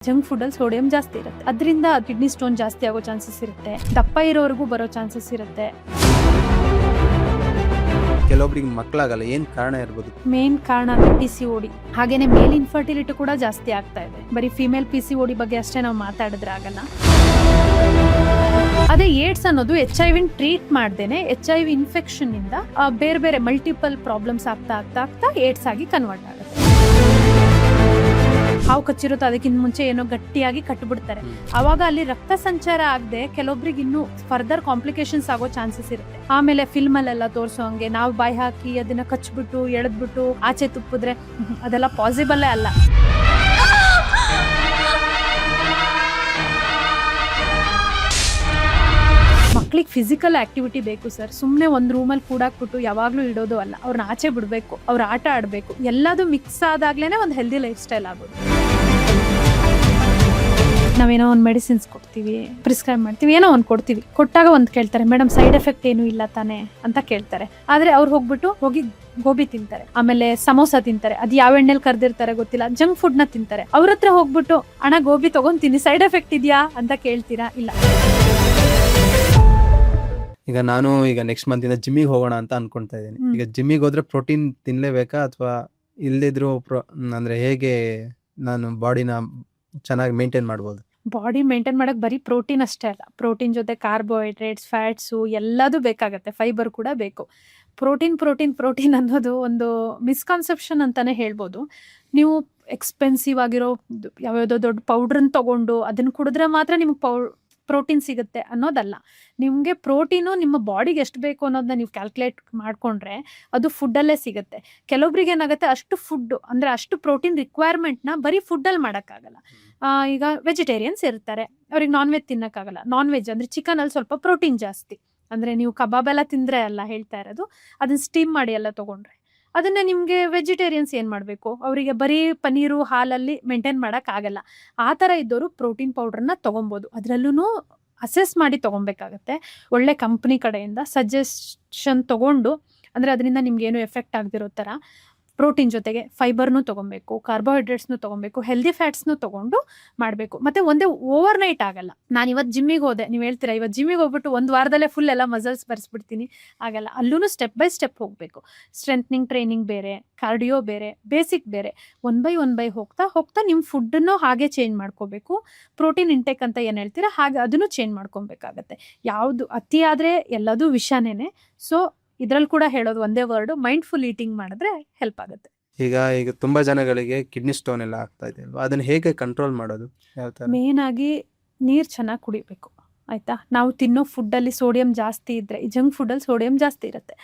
Junk food ಅಲ್ಲಿ sodium ಜಾಸ್ತಿ ಇರುತ್ತೆ, ಅದರಿಂದ ಕಿಡ್ನಿ ಸ್ಟೋನ್ ಜಾಸ್ತಿ ಆಗೋ ಚಾನ್ಸಸ್ ಇರುತ್ತೆ, ದಪ್ಪ ಇರೋವರೆಗೂ ಬರೋ ಚಾನ್ಸಸ್ ಇರುತ್ತೆ. ಕೆಲವೊಬ್ರಿಗೆ ಮಕ್ಕಳಾಗಲ್ಲ, ಏನ್ ಕಾರಣ ಇರ್ಬೋದು? ಮೇನ್ ಕಾರಣ ಅಂದ್ರೆ PCOD. ಹಾಗೇನೆ ಮೇಲ್ ಇನ್ಫರ್ಟಿಲಿಟಿ ಕೂಡ ಜಾಸ್ತಿ ಆಗ್ತಾ ಇದೆ. ಬರೀ ಫಿಮೇಲ್ PCOD ಬಗ್ಗೆ ಅಷ್ಟೇ ನಾವು ಮಾತಾಡಿದ್ರೆ ಆಗಲ್ಲ. ಅದೇ ಏಡ್ಸ್ ಅನ್ನೋದು HIV ಟ್ರೀಟ್ ಮಾಡ್ದೇನೆ HIV ಇನ್ಫೆಕ್ಷನ್ ಇಂದ ಬೇರೆ ಬೇರೆ ಮಲ್ಟಿಪಲ್ ಪ್ರಾಬ್ಲಮ್ಸ್ ಆಗ್ತಾ ಆಗ್ತಾ ಆಗ್ತಾ ಏಡ್ಸ್ ಆಗಿ ಕನ್ವರ್ಟ್ ಆಗುತ್ತೆ. ಹಾವು ಕಚ್ಚಿರುತ್ತೋ ಅದಕ್ಕಿಂತ ಮುಂಚೆ ಏನೋ ಗಟ್ಟಿಯಾಗಿ ಕಟ್ಬಿಡ್ತಾರೆ, ಅವಾಗ ಅಲ್ಲಿ ರಕ್ತ ಸಂಚಾರ ಆಗದೆ ಕೆಲವೊಬ್ರಿಗೆ ಇನ್ನೂ ಫರ್ದರ್ ಕಾಂಪ್ಲಿಕೇಶನ್ಸ್ ಆಗೋ ಚಾನ್ಸಸ್ ಇರುತ್ತೆ. ಆಮೇಲೆ ಫಿಲ್ಮ್ ಅಲ್ಲೆಲ್ಲ ತೋರಿಸೋ ಹಂಗೆ ನಾವು ಬಾಯಿ ಹಾಕಿ ಅದನ್ನ ಕಚ್ಬಿಟ್ಟು ಎಳೆದ್ಬಿಟ್ಟು ಆಚೆ ತುಪ್ಪಿದ್ರೆ ಅದೆಲ್ಲ ಪಾಸಿಬಲ್ಲೇ ಅಲ್ಲ. ಮಕ್ಳಿಗೆ ಫಿಸಿಕಲ್ ಆಕ್ಟಿವಿಟಿ ಬೇಕು ಸರ್. ಸುಮ್ಮನೆ ಒಂದು ರೂಮಲ್ಲಿ ಕೂಡಾಕ್ಬಿಟ್ಟು ಯಾವಾಗಲೂ ಇಡೋದು ಅಲ್ಲ, ಅವ್ರನ್ನ ಆಚೆ ಬಿಡಬೇಕು, ಅವ್ರು ಆಟ ಆಡಬೇಕು. ಎಲ್ಲದೂ ಮಿಕ್ಸ್ ಆದಾಗ್ಲೇ ಒಂದು ಹೆಲ್ದಿ ಲೈಫ್ ಸ್ಟೈಲ್ ಆಗೋದು. ನಾವೇನೋ ಒಂದು ಮೆಡಿಸಿನ್ಸ್ ಕೊಡ್ತೀವಿ, ಪ್ರಿಸ್ಕ್ರೈಬ್ ಮಾಡ್ತೀವಿ, ಏನೋ ಒಂದು ಕೊಡ್ತೀವಿ, ಕೊಟ್ಟಾಗ ಒಂದು ಕೇಳ್ತಾರೆ, ಮೇಡಮ್ ಸೈಡ್ ಎಫೆಕ್ಟ್ ಏನೂ ಇಲ್ಲ ತಾನೆ ಅಂತ ಕೇಳ್ತಾರೆ. ಆದರೆ ಅವ್ರು ಹೋಗಿ ಗೋಬಿ ತಿಂತಾರೆ, ಆಮೇಲೆ ಸಮೋಸ ತಿಂತಾರೆ, ಅದು ಯಾವ ಎಣ್ಣೆಲಿ ಕರ್ದಿರ್ತಾರೆ ಗೊತ್ತಿಲ್ಲ, ಜಂಕ್ ಫುಡ್ನ ತಿಂತಾರೆ. ಅವ್ರ ಹತ್ರ ಹೋಗ್ಬಿಟ್ಟು ಅಣ್ಣ ಗೋಬಿ ತಗೊಂತೀನಿ, ಸೈಡ್ ಎಫೆಕ್ಟ್ ಇದೆಯಾ ಅಂತ ಕೇಳ್ತೀರಾ? ಇಲ್ಲ. ಈಗ ನಾನು ನೆಕ್ಸ್ಟ್ ಮಂತ್ ಇಂದ ಜಿಮ್ಮಿಗೆ ಹೋಗೋಣ ಅಂತ ಅನ್ಕೊಂತಾ ಇದ್ದೀನಿ. ಈಗ ಜಿಮ್ಮಿಗೆ ಹೋದ್ರೆ ಪ್ರೋಟೀನ್ ತಿನ್ಲೇಬೇಕಾ ಅಥವಾ ಇಲ್ಲದಿದ್ರು ಅಂದ್ರೆ ಹೇಗೆ ನಾನು ಬಾಡಿನ ಚೆನ್ನಾಗಿ ಮೇಂಟೈನ್ ಮಾಡ್ಬೋದು? ಬಾಡಿ ಮೇಂಟೈನ್ ಮಾಡಕ್ ಬರೀ ಪ್ರೋಟೀನ್ ಅಷ್ಟೇ ಅಲ್ಲ, ಪ್ರೋಟೀನ್ ಜೊತೆ ಕಾರ್ಬೋಹೈಡ್ರೇಟ್ಸ್, ಫ್ಯಾಟ್ಸು ಎಲ್ಲದೂ ಬೇಕಾಗತ್ತೆ, ಫೈಬರ್ ಕೂಡ ಬೇಕು. ಪ್ರೋಟೀನ್ ಅನ್ನೋದು ಒಂದು ಮಿಸ್ಕನ್ಸೆಪ್ಷನ್ ಅಂತಾನೆ ಹೇಳ್ಬೋದು. ನೀವು ಎಕ್ಸ್ಪೆನ್ಸಿವ್ ಆಗಿರೋ ಯಾವ್ಯಾವುದೋ ದೊಡ್ಡ ಪೌಡ್ರನ್ನ ತಗೊಂಡು ಅದನ್ನ ಕುಡಿದ್ರೆ ಮಾತ್ರ ನಿಮ್ಗೆ ಪ್ರೋಟೀನ್ ಸಿಗುತ್ತೆ ಅನ್ನೋದಲ್ಲ. ನಿಮಗೆ ಪ್ರೋಟೀನು ನಿಮ್ಮ ಬಾಡಿಗೆ ಎಷ್ಟು ಬೇಕು ಅನ್ನೋದನ್ನ ನೀವು ಕ್ಯಾಲ್ಕುಲೇಟ್ ಮಾಡಿಕೊಂಡ್ರೆ ಅದು ಫುಡ್ಡಲ್ಲೇ ಸಿಗುತ್ತೆ. ಕೆಲವೊಬ್ರಿಗೆ ಏನಾಗುತ್ತೆ, ಅಷ್ಟು ಫುಡ್ ಅಂದರೆ ಅಷ್ಟು ಪ್ರೋಟೀನ್ ರಿಕ್ವೈರ್ಮೆಂಟ್ನ ಬರೀ ಫುಡ್ಡಲ್ಲಿ ಮಾಡೋಕ್ಕಾಗಲ್ಲ. ಈಗ ವೆಜಿಟೇರಿಯನ್ಸ್ ಇರ್ತಾರೆ, ಅವ್ರಿಗೆ ನಾನ್ ವೆಜ್ ತಿನ್ನೋಕ್ಕಾಗಲ್ಲ. ನಾನ್ ವೆಜ್ ಅಂದರೆ ಚಿಕನಲ್ಲಿ ಸ್ವಲ್ಪ ಪ್ರೋಟೀನ್ ಜಾಸ್ತಿ. ಅಂದರೆ ನೀವು ಕಬಾಬ್ ಎಲ್ಲ ತಿಂದರೆ ಅಲ್ಲ ಹೇಳ್ತಾ ಇರೋದು, ಅದನ್ನ ಸ್ಟೀಮ್ ಮಾಡಿ ಎಲ್ಲ ತೊಗೊಂಡ್ರೆ. ಅದನ್ನು ನಿಮಗೆ ವೆಜಿಟೇರಿಯನ್ಸ್ ಏನು ಮಾಡಬೇಕು, ಅವರಿಗೆ ಬರೀ ಪನ್ನೀರು ಹಾಲಲ್ಲಿ ಮೇಂಟೈನ್ ಮಾಡೋಕ್ಕಾಗಲ್ಲ. ಆ ಥರ ಇದ್ದವರು ಪ್ರೋಟೀನ್ ಪೌಡ್ರನ್ನ ತೊಗೊಬೋದು. ಅದರಲ್ಲೂ ಅಸೆಸ್ ಮಾಡಿ ತೊಗೊಬೇಕಾಗತ್ತೆ. ಒಳ್ಳೆ ಕಂಪ್ನಿ ಕಡೆಯಿಂದ ಸಜೆಷನ್ ತೊಗೊಂಡು, ಅಂದರೆ ಅದರಿಂದ ನಿಮ್ಗೇನು ಎಫೆಕ್ಟ್ ಆಗದಿರೋ ಥರ ಪ್ರೋಟೀನ್ ಜೊತೆಗೆ ಫೈಬರ್ನೂ ತೊಗೊಬೇಕು, ಕಾರ್ಬೋಹೈಡ್ರೇಟ್ಸ್ನು ತೊಗೊಬೇಕು, ಹೆಲ್ದಿ ಫ್ಯಾಟ್ಸ್ನು ತೊಗೊಂಡು ಮಾಡಬೇಕು. ಮತ್ತು ಒಂದೇ ಓವರ್ ನೈಟ್ ಆಗಲ್ಲ. ನಾನು ಇವತ್ತು ಜಿಮ್ಮಿಗೆ ಹೋದೆ, ನೀವು ಹೇಳ್ತೀರಾ ಇವತ್ತು ಜಿಮ್ಮಿಗೆ ಹೋಗ್ಬಿಟ್ಟು ಒಂದು ವಾರದಲ್ಲೇ ಫುಲ್ ಎಲ್ಲ ಮಸಲ್ಸ್ ಬರ್ಸ್ಬಿಡ್ತೀನಿ, ಆಗಲ್ಲ. ಅಲ್ಲೂ ಸ್ಟೆಪ್ ಬೈ ಸ್ಟೆಪ್ ಹೋಗಬೇಕು. ಸ್ಟ್ರೆಂತ್ನಿಂಗ್ ಟ್ರೈನಿಂಗ್ ಬೇರೆ, ಕಾರ್ಡಿಯೋ ಬೇರೆ, ಬೇಸಿಕ್ ಬೇರೆ. ಒನ್ ಬೈ ಹೋಗ್ತಾ ನಿಮ್ಮ ಫುಡ್ಡನ್ನು ಹಾಗೆ ಚೇಂಜ್ ಮಾಡ್ಕೋಬೇಕು. ಪ್ರೋಟೀನ್ ಇಂಟೇಕ್ ಅಂತ ಏನು ಹೇಳ್ತೀರಾ ಹಾಗೆ ಅದನ್ನು ಚೇಂಜ್ ಮಾಡ್ಕೊಬೇಕಾಗತ್ತೆ. ಯಾವುದು ಅತಿ ಆದರೆ ಎಲ್ಲದೂ ವಿಷಾನೇನೆ. ಸೊ ಇದ್ರಲ್ಲಿ ಕೂಡ ಹೇಳೋದು ಒಂದೇ ವರ್ಡ್, ಮೈಂಡ್ಫುಲ್ ಈಟಿಂಗ್ ಮಾಡಿದ್ರೆ ಹೆಲ್ಪ್ ಆಗುತ್ತೆ. ಈಗ ತುಂಬಾ ಜನಗಳಿಗೆ ಕಿಡ್ನಿ ಸ್ಟೋನ್ ಎಲ್ಲ ಆಗ್ತಾ ಇದೆ ಅಲ್ವಾ, ಅದನ್ನ ಹೇಗೆ ಕಂಟ್ರೋಲ್ ಮಾಡೋದು? ಯಾವ ತರ? ಮೇನ್ ಆಗಿ ನೀರು ಚೆನ್ನಾಗಿ ಕುಡಿಬೇಕು, ಆಯ್ತಾ? ನಾವು ತಿನ್ನೋ ಫುಡ್ಡಲ್ಲಿ ಸೋಡಿಯಂ ಜಾಸ್ತಿ ಇದ್ರೆ, ಈ ಜಂಕ್ ಫುಡ್ಡಲ್ಲಿ ಸೋಡಿಯಂ ಜಾಸ್ತಿ ಇರುತ್ತೆ,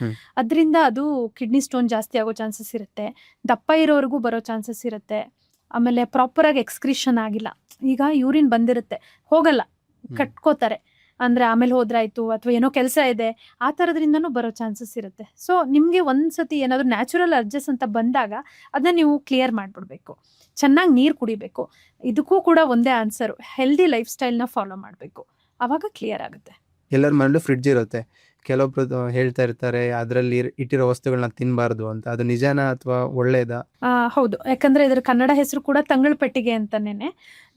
ಅದರಿಂದ ಅದು ಕಿಡ್ನಿ ಸ್ಟೋನ್ ಜಾಸ್ತಿ ಆಗೋ ಚಾನ್ಸಸ್ ಇರುತ್ತೆ, ದಪ್ಪ ಇರೋವರೆಗೂ ಬರೋ ಚಾನ್ಸಸ್ ಇರುತ್ತೆ. ಆಮೇಲೆ ಪ್ರಾಪರಾಗಿ ಎಕ್ಸ್ಕ್ರೀಷನ್ ಆಗಿಲ್ಲ, ಈಗ ಯೂರಿನ್ ಬಂದಿರುತ್ತೆ ಹೋಗಲ್ಲ, ಕಟ್ಕೋತಾರೆ, ಅಂದರೆ ಆಮೇಲೆ ಹೋದ್ರಾಯ್ತು ಅಥವಾ ಏನೋ ಕೆಲಸ ಇದೆ, ಆ ಥರದ್ರಿಂದನೂ ಬರೋ ಚಾನ್ಸಸ್ ಇರುತ್ತೆ. ಸೊ ನಿಮಗೆ ಒಂದ್ಸತಿ ಏನಾದರೂ ನ್ಯಾಚುರಲ್ ಅರ್ಜಸ್ ಅಂತ ಬಂದಾಗ ಅದನ್ನ ನೀವು ಕ್ಲಿಯರ್ ಮಾಡಿಬಿಡ್ಬೇಕು. ಚೆನ್ನಾಗಿ ನೀರು ಕುಡಿಬೇಕು. ಇದಕ್ಕೂ ಕೂಡ ಒಂದೇ ಆನ್ಸರು, ಹೆಲ್ದಿ ಲೈಫ್ ಸ್ಟೈಲ್ನ ಫಾಲೋ ಮಾಡಬೇಕು, ಆವಾಗ ಕ್ಲಿಯರ್ ಆಗುತ್ತೆ. ಎಲ್ಲರ ಮನೇಲೂ ಫ್ರಿಡ್ಜ್ ಇರುತ್ತೆ, ಕೆಲವೊಬ್ರು ಹೇಳ್ತಾ ಇರ್ತಾರೆ ಅದರಲ್ಲಿ ಇಟ್ಟಿರೋ ವಸ್ತುಗಳನ್ನ ತಿನ್ನಬಾರ್ದು ಅಂತ. ಅದು ನಿಜಾನ ಅಥವಾ ಒಳ್ಳೇದಾ? ಹೌದು, ಯಾಕಂದರೆ ಇದರ ಕನ್ನಡ ಹೆಸರು ಕೂಡ ತಂಗಳ ಪೆಟ್ಟಿಗೆ ಅಂತಲೇ.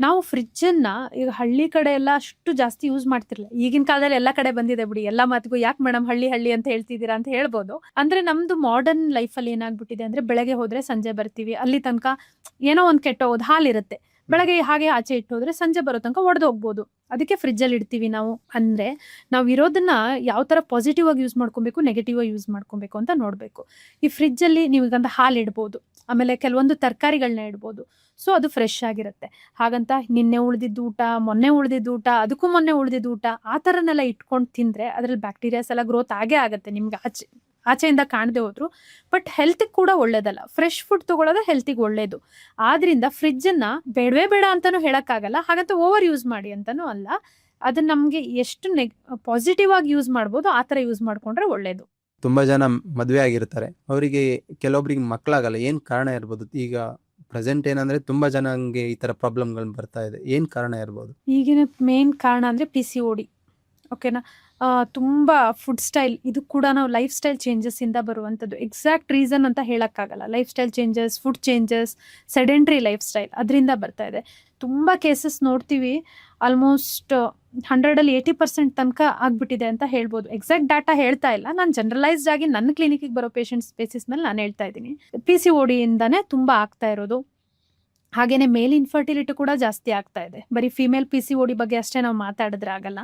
ನಾವು ಫ್ರಿಡ್ಜನ್ನು ಈಗ ಹಳ್ಳಿ ಕಡೆ ಎಲ್ಲ ಅಷ್ಟು ಜಾಸ್ತಿ ಯೂಸ್ ಮಾಡ್ತಿರ್ಲಿಲ್ಲ. ಈಗಿನ ಕಾಲದಲ್ಲಿ ಎಲ್ಲ ಕಡೆ ಬಂದಿದೆ ಬಿಡಿ, ಎಲ್ಲ ಮಾತಿಗೂ ಯಾಕೆ ಮೇಡಮ್ ಹಳ್ಳಿ ಅಂತ ಹೇಳ್ತಿದ್ದೀರಾ ಅಂತ ಹೇಳ್ಬೋದು. ಅಂದರೆ ನಮ್ಮದು ಮಾಡರ್ನ್ ಲೈಫಲ್ಲಿ ಏನಾಗ್ಬಿಟ್ಟಿದೆ ಅಂದರೆ, ಬೆಳಗ್ಗೆ ಹೋದರೆ ಸಂಜೆ ಬರ್ತೀವಿ, ಅಲ್ಲಿ ತನಕ ಏನೋ ಒಂದು ಕೆಟ್ಟೋಗೋದು, ಹಾಲಿರುತ್ತೆ, ಬೆಳಗ್ಗೆ ಹಾಗೆ ಆಚೆ ಇಟ್ಟೋದ್ರೆ ಸಂಜೆ ಬರೋ ತನಕ ಒಡೆದೋಗ್ಬೋದು. ಅದಕ್ಕೆ ಫ್ರಿಜ್ಜಲ್ಲಿ ಇಡ್ತೀವಿ ನಾವು. ಅಂದರೆ ನಾವು ಇರೋದನ್ನ ಯಾವ ಥರ ಪಾಸಿಟಿವ್ ಆಗಿ ಯೂಸ್ ಮಾಡ್ಕೊಬೇಕು, ನೆಗೆಟಿವ್ ಆಗಿ ಯೂಸ್ ಮಾಡ್ಕೊಬೇಕು ಅಂತ ನೋಡಬೇಕು. ಈ ಫ್ರಿಜ್ಜಲ್ಲಿ ನೀವು ಈಗಂತ ಹಾಲು ಇಡ್ಬೋದು, ಆಮೇಲೆ ಕೆಲವೊಂದು ತರಕಾರಿಗಳನ್ನ ಇಡ್ಬೋದು. ಸೊ ಅದು ಫ್ರೆಶ್ ಆಗಿರುತ್ತೆ. ಹಾಗಂತ ನಿನ್ನೆ ಉಳಿದಿದ್ದು ಊಟ, ಮೊನ್ನೆ ಉಳಿದಿದ್ದು ಊಟ, ಅದಕ್ಕೂ ಮೊನ್ನೆ ಉಳಿದಿದ್ದು ಊಟ, ಆ ಥರನೆಲ್ಲ ಇಟ್ಕೊಂಡು ತಿಂದರೆ ಅದರಲ್ಲಿ ಬ್ಯಾಕ್ಟೀರಿಯಾಸ್ ಎಲ್ಲ ಗ್ರೋತ್ ಆಗೇ ಆಗುತ್ತೆ ನಿಮ್ಗೆ ಆಚೆಯಿಂದ ಕಾಣದೆ ಹೋದ್ರು. ಬಟ್ ಹೆಲ್ತಿಗೆ ಕೂಡ ಒಳ್ಳೇದಲ್ಲ. ಫ್ರೆಶ್ ಫುಡ್ ತೊಗೊಳೋದು ಹೆಲ್ತಿಗೆ ಒಳ್ಳೇದು. ಆದ್ರಿಂದ ಫ್ರಿಜ್ಜನ್ನು ಬೇಡವೇ ಬೇಡ ಅಂತಲೂ ಹೇಳೋಕ್ಕಾಗಲ್ಲ, ಹಾಗಂತ ಓವರ್ ಯೂಸ್ ಮಾಡಿ ಅಂತಲೂ ಅಲ್ಲ. ಅದನ್ನ ನಮಗೆ ಎಷ್ಟು ಪಾಸಿಟಿವ್ ಆಗಿ ಯೂಸ್ ಮಾಡ್ಬೋದು ಆ ಥರ ಯೂಸ್ ಮಾಡಿಕೊಂಡ್ರೆ ಒಳ್ಳೇದು. ತುಂಬಾ ಜನ ಮದುವೆ ಆಗಿರ್ತಾರೆ, ಅವರಿಗೆ ಕೆಲವೊಬ್ರಿಗೆ ಮಕ್ಕಳಾಗಲ್ಲ, ಏನ್ ಕಾರಣ ಇರ್ಬೋದು? ಈಗ ಪ್ರೆಸೆಂಟ್ ಏನಂದ್ರೆ ತುಂಬಾ ಜನಂಗೆ ಈ ತರ ಪ್ರಾಬ್ಲಮ್ಗಳು ಬರ್ತಾ ಇದೆ, ಏನ್ ಕಾರಣ ಇರ್ಬೋದು? ಈಗಿನ ಮೇನ್ ಕಾರಣ ಅಂದರೆ PCOD. ಓಕೆನಾ. ತುಂಬ ಫುಡ್ ಸ್ಟೈಲ್ ಇದು ಕೂಡ ನಾವು ಲೈಫ್ ಸ್ಟೈಲ್ ಚೇಂಜಸ್ಸಿಂದ ಬರುವಂಥದ್ದು. ಎಕ್ಸಾಕ್ಟ್ ರೀಸನ್ ಅಂತ ಹೇಳೋಕ್ಕಾಗಲ್ಲ. Life style changes, food changes, sedentary life style ಅದರಿಂದ ಬರ್ತಾ ಇದೆ. ತುಂಬ ಕೇಸಸ್ ನೋಡ್ತೀವಿ, ಆಲ್ಮೋಸ್ಟ್ 100ಅಲ್ಲಿ 80% ತನಕ ಆಗ್ಬಿಟ್ಟಿದೆ ಅಂತ ಹೇಳ್ಬೋದು. ಎಕ್ಸಾಕ್ಟ್ ಡಾಟಾ ಹೇಳ್ತಾ ಇಲ್ಲ, ನಾನು ಜನರಲೈಸ್ಡ್ ಆಗಿ ನನ್ನ ಕ್ಲಿನಿಕ್ಗೆ ಬರೋ ಪೇಷಂಟ್ಸ್ ಬೇಸಿಸ್ ಮೇಲೆ ನಾನು ಹೇಳ್ತಾ ಇದ್ದೀನಿ. PCODಯಿಂದನೇ ತುಂಬ ಆಗ್ತಾ ಇರೋದು. ಹಾಗೇನೆ ಮೇಲ್ ಇನ್ಫರ್ಟಿಲಿಟಿ ಕೂಡ ಜಾಸ್ತಿ ಆಗ್ತಾ ಇದೆ. ಬರೀ ಫಿಮೇಲ್ PCOD ಬಗ್ಗೆ ಅಷ್ಟೇ ನಾವು ಮಾತಾಡಿದ್ರೆ ಆಗಲ್ಲ.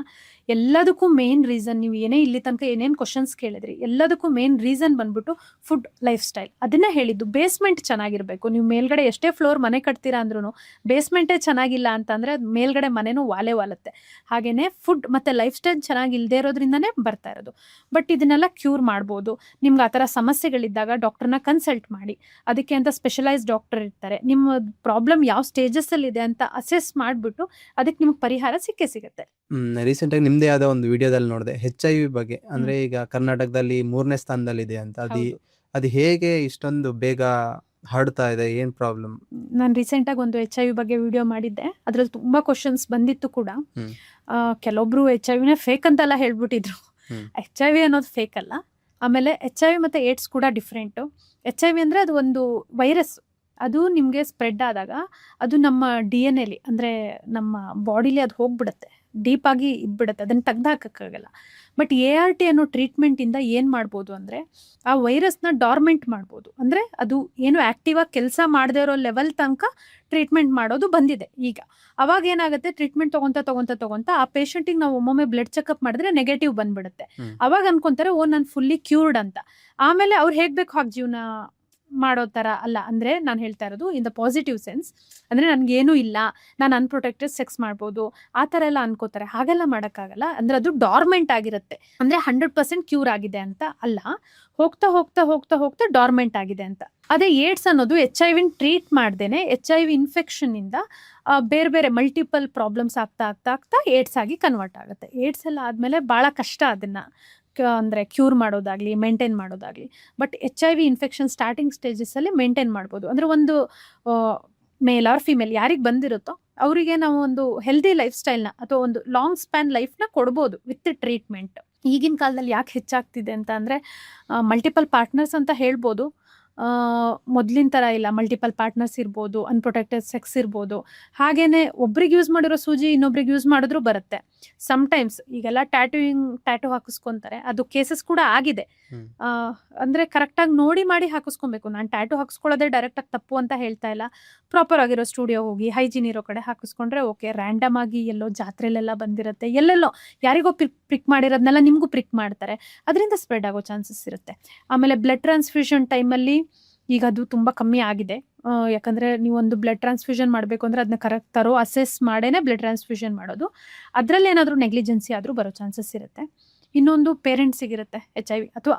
ಎಲ್ಲದಕ್ಕೂ ಮೇನ್ ರೀಸನ್, ನೀವು ಏನೇ ಇಲ್ಲಿ ತನಕ ಏನೇನು ಕ್ವಶನ್ಸ್ ಕೇಳಿದ್ರಿ, ಎಲ್ಲದಕ್ಕೂ ಮೇನ್ ರೀಸನ್ ಬಂದ್ಬಿಟ್ಟು ಫುಡ್, ಲೈಫ್ ಸ್ಟೈಲ್. ಅದನ್ನೇ ಹೇಳಿದ್ದು, ಬೇಸ್ಮೆಂಟ್ ಚೆನ್ನಾಗಿರಬೇಕು. ನೀವು ಮೇಲ್ಗಡೆ ಎಷ್ಟೇ ಫ್ಲೋರ್ ಮನೆ ಕಟ್ತೀರಾ ಅಂದ್ರೂ ಬೇಸ್ಮೆಂಟೇ ಚೆನ್ನಾಗಿಲ್ಲ ಅಂತಂದರೆ ಅದು ಮೇಲ್ಗಡೆ ಮನೆನೂ ವಾಲುತ್ತೆ. ಹಾಗೆಯೇ ಫುಡ್ ಮತ್ತು ಲೈಫ್ ಸ್ಟೈಲ್ ಚೆನ್ನಾಗಿ ಇಲ್ಲದೆ ಇರೋದ್ರಿಂದನೇ ಬರ್ತಾ ಇರೋದು. ಬಟ್ ಇದನ್ನೆಲ್ಲ ಕ್ಯೂರ್ ಮಾಡ್ಬೋದು. ನಿಮ್ಗೆ ಆ ಥರ ಸಮಸ್ಯೆಗಳಿದ್ದಾಗ ಡಾಕ್ಟ್ರನ್ನ ಕನ್ಸಲ್ಟ್ ಮಾಡಿ. ಅದಕ್ಕೆ ಅಂತ ಸ್ಪೆಷಲೈಸ್ ಡಾಕ್ಟರ್ ಇರ್ತಾರೆ. ನಿಮ್ಮ ಪ್ರಾಬ್ಲಮ್ ಯಾವ ಸ್ಟೇಜಸ್ಸಲ್ಲಿ ಇದೆ ಅಂತ ಅಸೆಸ್ ಮಾಡಿಬಿಟ್ಟು ಅದಕ್ಕೆ ನಿಮ್ಗೆ ಪರಿಹಾರ ಸಿಗುತ್ತೆ. ರೀಸೆಂಟಾಗಿ ನಿಮ್ದೇ ಆದ ಒಂದು ವಿಡಿಯೋದಲ್ಲಿ ನೋಡಿದೆ HIV ಬಗ್ಗೆ. ಅಂದ್ರೆ ಈಗ ಕರ್ನಾಟಕದಲ್ಲಿ 3ನೇ ಸ್ಥಾನದಲ್ಲಿದೆ ಅಂತ. ಹೌದು. ಅದು ಹೇಗೆ ಇಷ್ಟೊಂದು ಬೇಗ ಹರಡ್ತಾ ಇದೆ, ಏನ್ ಪ್ರಾಬ್ಲಮ್? ನಾನು ರೀಸೆಂಟಾಗಿ ಒಂದು HIV ಬಗ್ಗೆ ವಿಡಿಯೋ ಮಾಡಿದ್ದೆ. ಅದ್ರಲ್ಲಿ ತುಂಬ ಕ್ವಶನ್ಸ್ ಬಂದಿತ್ತು ಕೂಡ. ಹ್ಮ್. ಕೆಲವೊಬ್ರು HIV ಫೇಕ್ ಅಂತೆಲ್ಲ ಹೇಳ್ಬಿಟ್ಟಿದ್ರು. ಹ್ಮ್. HIV ಅನ್ನೋದು ಫೇಕ್ ಅಲ್ಲ. ಆಮೇಲೆ HIV ಮತ್ತು ಏಡ್ಸ್ ಕೂಡ ಡಿಫ್ರೆಂಟು. HIV ಅಂದರೆ ಅದು ಒಂದು ವೈರಸ್. ಅದು ನಿಮಗೆ ಸ್ಪ್ರೆಡ್ ಆದಾಗ ಅದು ನಮ್ಮ DNA ಅಂದರೆ ನಮ್ಮ ಬಾಡಿಲಿ ಅದು ಹೋಗ್ಬಿಡುತ್ತೆ, ಡೀಪಾಗಿ ಇದ್ಬಿಡುತ್ತೆ, ಅದನ್ನು ತೆಗ್ದಾಕೋಕ್ಕಾಗಲ್ಲ. ಬಟ್ ART ಅನ್ನೋ ಟ್ರೀಟ್ಮೆಂಟಿಂದ ಏನು ಮಾಡ್ಬೋದು ಅಂದರೆ ಆ ವೈರಸ್ನ ಡಾರ್ಮೆಂಟ್ ಮಾಡ್ಬೋದು. ಅಂದರೆ ಅದು ಏನು ಆ್ಯಕ್ಟಿವಾಗಿ ಕೆಲಸ ಮಾಡದೇ ಇರೋ ಲೆವೆಲ್ ತನಕ ಟ್ರೀಟ್ಮೆಂಟ್ ಮಾಡೋದು ಬಂದಿದೆ ಈಗ. ಅವಾಗ ಏನಾಗುತ್ತೆ, ಟ್ರೀಟ್ಮೆಂಟ್ ತೊಗೊತಾ ಆ ಪೇಷಂಟಿಗೆ ನಾವು ಒಮ್ಮೊಮ್ಮೆ ಬ್ಲಡ್ ಚೆಕಪ್ ಮಾಡಿದ್ರೆ ನೆಗೆಟಿವ್ ಬಂದ್ಬಿಡುತ್ತೆ. ಅವಾಗ ಅನ್ಕೊಂತಾರೆ, ಓ ನಾನು ಫುಲ್ಲಿ ಕ್ಯೂರ್ಡ್ ಅಂತ. ಆಮೇಲೆ ಅವ್ರು ಹೇಗೆ ಬೇಕು ಹಾಗೆ ಜೀವನ ಮಾಡೋ ಥರ ಅಲ್ಲ. ಅಂದರೆ ನಾನು ಹೇಳ್ತಾ ಇರೋದು ಇನ್ ದ ಪಾಸಿಟಿವ್ ಸೆನ್ಸ್. ಅಂದರೆ ನನಗೇನೂ ಇಲ್ಲ, ನಾನು ಅನ್ಪ್ರೊಟೆಕ್ಟೆಡ್ ಸೆಕ್ಸ್ ಮಾಡ್ಬೋದು, ಆ ಥರ ಎಲ್ಲ ಅನ್ಕೋತಾರೆ. ಹಾಗೆಲ್ಲ ಮಾಡೋಕ್ಕಾಗಲ್ಲ. ಅಂದರೆ ಅದು ಡಾರ್ಮೆಂಟ್ ಆಗಿರುತ್ತೆ. ಅಂದರೆ 100% ಕ್ಯೂರ್ ಆಗಿದೆ ಅಂತ ಅಲ್ಲ, ಹೋಗ್ತಾ ಡಾರ್ಮೆಂಟ್ ಆಗಿದೆ ಅಂತ. ಅದೇ ಏಡ್ಸ್ ಅನ್ನೋದು HIV ಟ್ರೀಟ್ ಮಾಡ್ದೇನೆ HIV ಇನ್ಫೆಕ್ಷನ್ನಿಂದ ಬೇರೆ ಬೇರೆ ಮಲ್ಟಿಪಲ್ ಪ್ರಾಬ್ಲಮ್ಸ್ ಆಗ್ತಾ ಏಡ್ಸ್ ಆಗಿ ಕನ್ವರ್ಟ್ ಆಗುತ್ತೆ. ಏಡ್ಸ್ ಎಲ್ಲ ಆದಮೇಲೆ ಭಾಳ ಕಷ್ಟ ಅದನ್ನು ಅಂದರೆ ಕ್ಯೂರ್ ಮಾಡೋದಾಗಲಿ ಮೇಂಟೈನ್ ಮಾಡೋದಾಗಲಿ. ಬಟ್ HIV ಇನ್ಫೆಕ್ಷನ್ ಸ್ಟಾರ್ಟಿಂಗ್ ಸ್ಟೇಜಸ್ಸಲ್ಲಿ ಮೇಂಟೈನ್ ಮಾಡ್ಬೋದು. ಅಂದರೆ ಒಂದು ಮೇಲ್ ಆರ್ ಫಿಮೇಲ್ ಯಾರಿಗೆ ಬಂದಿರುತ್ತೋ ಅವರಿಗೆ ನಾವು ಒಂದು ಹೆಲ್ದಿ ಲೈಫ್ ಸ್ಟೈಲ್ನ ಅಥವಾ ಒಂದು ಲಾಂಗ್ ಸ್ಪ್ಯಾನ್ ಲೈಫ್ನ ಕೊಡ್ಬೋದು ವಿತ್ ಟ್ರೀಟ್ಮೆಂಟ್. ಈಗಿನ ಕಾಲದಲ್ಲಿ ಯಾಕೆ ಹೆಚ್ಚಾಗ್ತಿದೆ ಅಂತ ಅಂದರೆ ಮಲ್ಟಿಪಲ್ ಪಾರ್ಟ್ನರ್ಸ್ ಅಂತ ಹೇಳ್ಬೋದು. ಮೊದಲಿನ ಥರ ಇಲ್ಲ, ಮಲ್ಟಿಪಲ್ ಪಾರ್ಟ್ನರ್ಸ್ ಇರ್ಬೋದು, ಅನ್ಪ್ರೊಟೆಕ್ಟೆಡ್ ಸೆಕ್ಸ್ ಇರ್ಬೋದು. ಹಾಗೇನೆ ಒಬ್ರಿಗೆ ಯೂಸ್ ಮಾಡಿರೋ ಸೂಜಿ ಇನ್ನೊಬ್ರಿಗೆ ಯೂಸ್ ಮಾಡಿದ್ರು ಬರುತ್ತೆ. ಸಮ್ಟೈಮ್ಸ್ ಈಗೆಲ್ಲ ಟ್ಯಾಟೂ ಹಾಕಿಸ್ಕೊತಾರೆ, ಅದು ಕೇಸಸ್ ಕೂಡ ಆಗಿದೆ. ಅಂದರೆ ಕರೆಕ್ಟಾಗಿ ನೋಡಿ ಮಾಡಿ ಹಾಕಿಸ್ಕೊಬೇಕು. ನಾನು ಟ್ಯಾಟೂ ಹಾಕಿಸ್ಕೊಳ್ಳೋದೇ ಡೈರೆಕ್ಟಾಗಿ ತಪ್ಪು ಅಂತ ಹೇಳ್ತಾ ಇಲ್ಲ. ಪ್ರಾಪರ್ ಆಗಿರೋ ಸ್ಟುಡಿಯೋ ಹೋಗಿ ಹೈಜೀನ್ ಇರೋ ಕಡೆ ಹಾಕಿಸ್ಕೊಂಡ್ರೆ ಓಕೆ. ರ್ಯಾಂಡಮ್ ಆಗಿ ಎಲ್ಲೋ ಜಾತ್ರೆಲೆಲ್ಲ ಬಂದಿರುತ್ತೆ, ಎಲ್ಲೆಲ್ಲೋ ಯಾರಿಗೋ ಪ್ರಿಕ್ ಮಾಡಿರೋದನ್ನೆಲ್ಲ ನಿಮಗೂ ಪ್ರಿಕ್ ಮಾಡ್ತಾರೆ, ಅದರಿಂದ ಸ್ಪ್ರೆಡ್ ಆಗೋ ಚಾನ್ಸಸ್ ಇರುತ್ತೆ. ಆಮೇಲೆ ಬ್ಲಡ್ ಟ್ರಾನ್ಸ್ಫ್ಯೂಷನ್ ಟೈಮಲ್ಲಿ ಈಗ ಅದು ತುಂಬ ಕಮ್ಮಿ ಆಗಿದೆ. ಯಾಕಂದರೆ ನೀವೊಂದು ಬ್ಲಡ್ ಟ್ರಾನ್ಸ್ಫ್ಯೂಷನ್ ಮಾಡಬೇಕು ಅಂದರೆ ಅದನ್ನ ಕರೆಕ್ಟ್ ಅಸೆಸ್ ಮಾಡೇ ಬ್ಲಡ್ ಟ್ರಾನ್ಸ್ಫ್ಯೂಷನ್ ಮಾಡೋದು. ಅದರಲ್ಲಿ ಏನಾದರೂ ನೆಗ್ಲಿಜೆನ್ಸಿ ಆದರೂ ಬರೋ ಚಾನ್ಸಸ್ ಇರುತ್ತೆ. ಇನ್ನೊಂದು ಪೇರೆಂಟ್ಸಿಗಿರುತ್ತೆ HIV ಅಥವಾ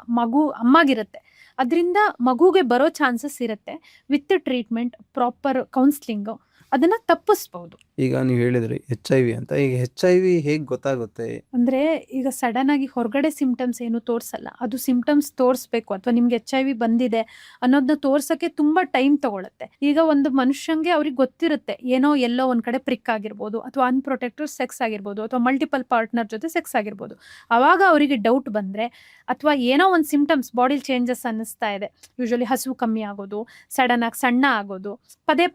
ಅಮ್ಮಾಗಿರುತ್ತೆ. ಅದರಿಂದ ಮಗುಗೆ ಬರೋ ಚಾನ್ಸಸ್ ಇರುತ್ತೆ. ವಿತ್ ಟ್ರೀಟ್ಮೆಂಟ್, ಪ್ರಾಪರ್ ಕೌನ್ಸ್ಲಿಂಗು ಅದನ್ನು ತಪ್ಪಿಸ್ಬೋದು. ಈಗ ನೀವು ಹೇಳಿದ್ರಿ HIV ಅಂತ. ಈಗ HIV ಹೇಗೆ ಗೊತ್ತಾಗುತ್ತೆ? ಅಂದರೆ ಈಗ ಸಡನ್ ಆಗಿ ಹೊರಗಡೆ ಸಿಂಪ್ಟಮ್ಸ್ ಏನು ತೋರಿಸಲ್ಲ. ಅದು ಸಿಂಪ್ಟಮ್ಸ್ ತೋರಿಸ್ಬೇಕು ಅಥವಾ ನಿಮ್ಗೆ HIV ಬಂದಿದೆ ಅನ್ನೋದನ್ನ ತೋರ್ಸೋಕ್ಕೆ ತುಂಬ ಟೈಮ್ ತಗೊಳುತ್ತೆ. ಈಗ ಒಂದು ಮನುಷ್ಯಂಗೆ ಅವ್ರಿಗೆ ಗೊತ್ತಿರುತ್ತೆ, ಏನೋ ಎಲ್ಲೋ ಒಂದು ಕಡೆ ಪ್ರಿಕ್ ಆಗಿರ್ಬೋದು, ಅಥವಾ ಅನ್ಪ್ರೊಟೆಕ್ಟೆಡ್ ಸೆಕ್ಸ್ ಆಗಿರ್ಬೋದು, ಅಥವಾ ಮಲ್ಟಿಪಲ್ ಪಾರ್ಟ್ನರ್ ಜೊತೆ ಸೆಕ್ಸ್ ಆಗಿರ್ಬೋದು. ಆವಾಗ ಅವರಿಗೆ ಡೌಟ್ ಬಂದರೆ ಅಥವಾ ಏನೋ ಒಂದು ಸಿಂಪ್ಟಮ್ಸ್ ಬಾಡಿಲಿ ಚೇಂಜಸ್ ಅನ್ನಿಸ್ತಾ ಇದೆ, ಯೂಶಲಿ ಹಸಿವು ಕಮ್ಮಿ ಆಗೋದು, ಸಡನ್ ಆಗಿ ಸಣ್ಣ ಆಗೋದು,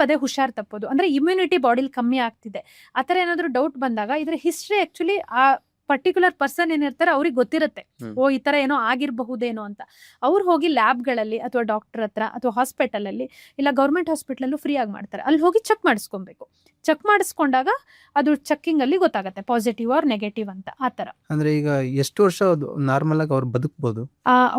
ಪದೇ ಹುಷಾರು ತಪ್ಪೋದು, ಅಂದರೆ ಇಮ್ಯುನಿಟಿ ಬಾಡಿಲಿ ಕಮ್ಮಿ ಆಗ್ತಿದೆ, ಆ ಥರ ಏನಾದರೂ ಡೌಟ್ ಬಂದಾಗ ಇದರ ಹಿಸ್ಟ್ರಿ ಆ್ಯಕ್ಚುಲಿ ಆ ಪರ್ಟಿಕ್ಯುಲರ್ ಪರ್ಸನ್ ಏನಿರ್ತಾರೆ ಅವ್ರಿಗೆ ಗೊತ್ತಿರುತ್ತೆ. ಓ ಈ ಥರ ಏನೋ ಆಗಿರಬಹುದೇನೋ ಅಂತ. ಅವ್ರು ಹೋಗಿ ಲ್ಯಾಬ್ಗಳಲ್ಲಿ ಅಥವಾ ಡಾಕ್ಟರ್ ಹತ್ರ ಅಥವಾ ಹಾಸ್ಪಿಟಲಲ್ಲಿ ಇಲ್ಲ ಗೌರ್ಮೆಂಟ್ ಹಾಸ್ಪಿಟ್ಲಲ್ಲೂ ಫ್ರೀಯಾಗಿ ಮಾಡ್ತಾರೆ, ಅಲ್ಲಿ ಹೋಗಿ ಚೆಕ್ ಮಾಡಿಸ್ಕೊಬೇಕು. ಚೆಕ್ ಮಾಡಿಸ್ಕೊಂಡಾಗ ಅದು ಚೆಕ್ಕಿಂಗಲ್ಲಿ ಗೊತ್ತಾಗುತ್ತೆ ಪಾಸಿಟಿವ್ ಆರ್ ನೆಗೆಟಿವ್ ಅಂತ. ಆ ಥರ. ಅಂದ್ರೆ ಈಗ ಎಷ್ಟು ವರ್ಷ ನಾರ್ಮಲ್ ಆಗಿ ಅವ್ರು ಬದುಕ್ಬೋದು?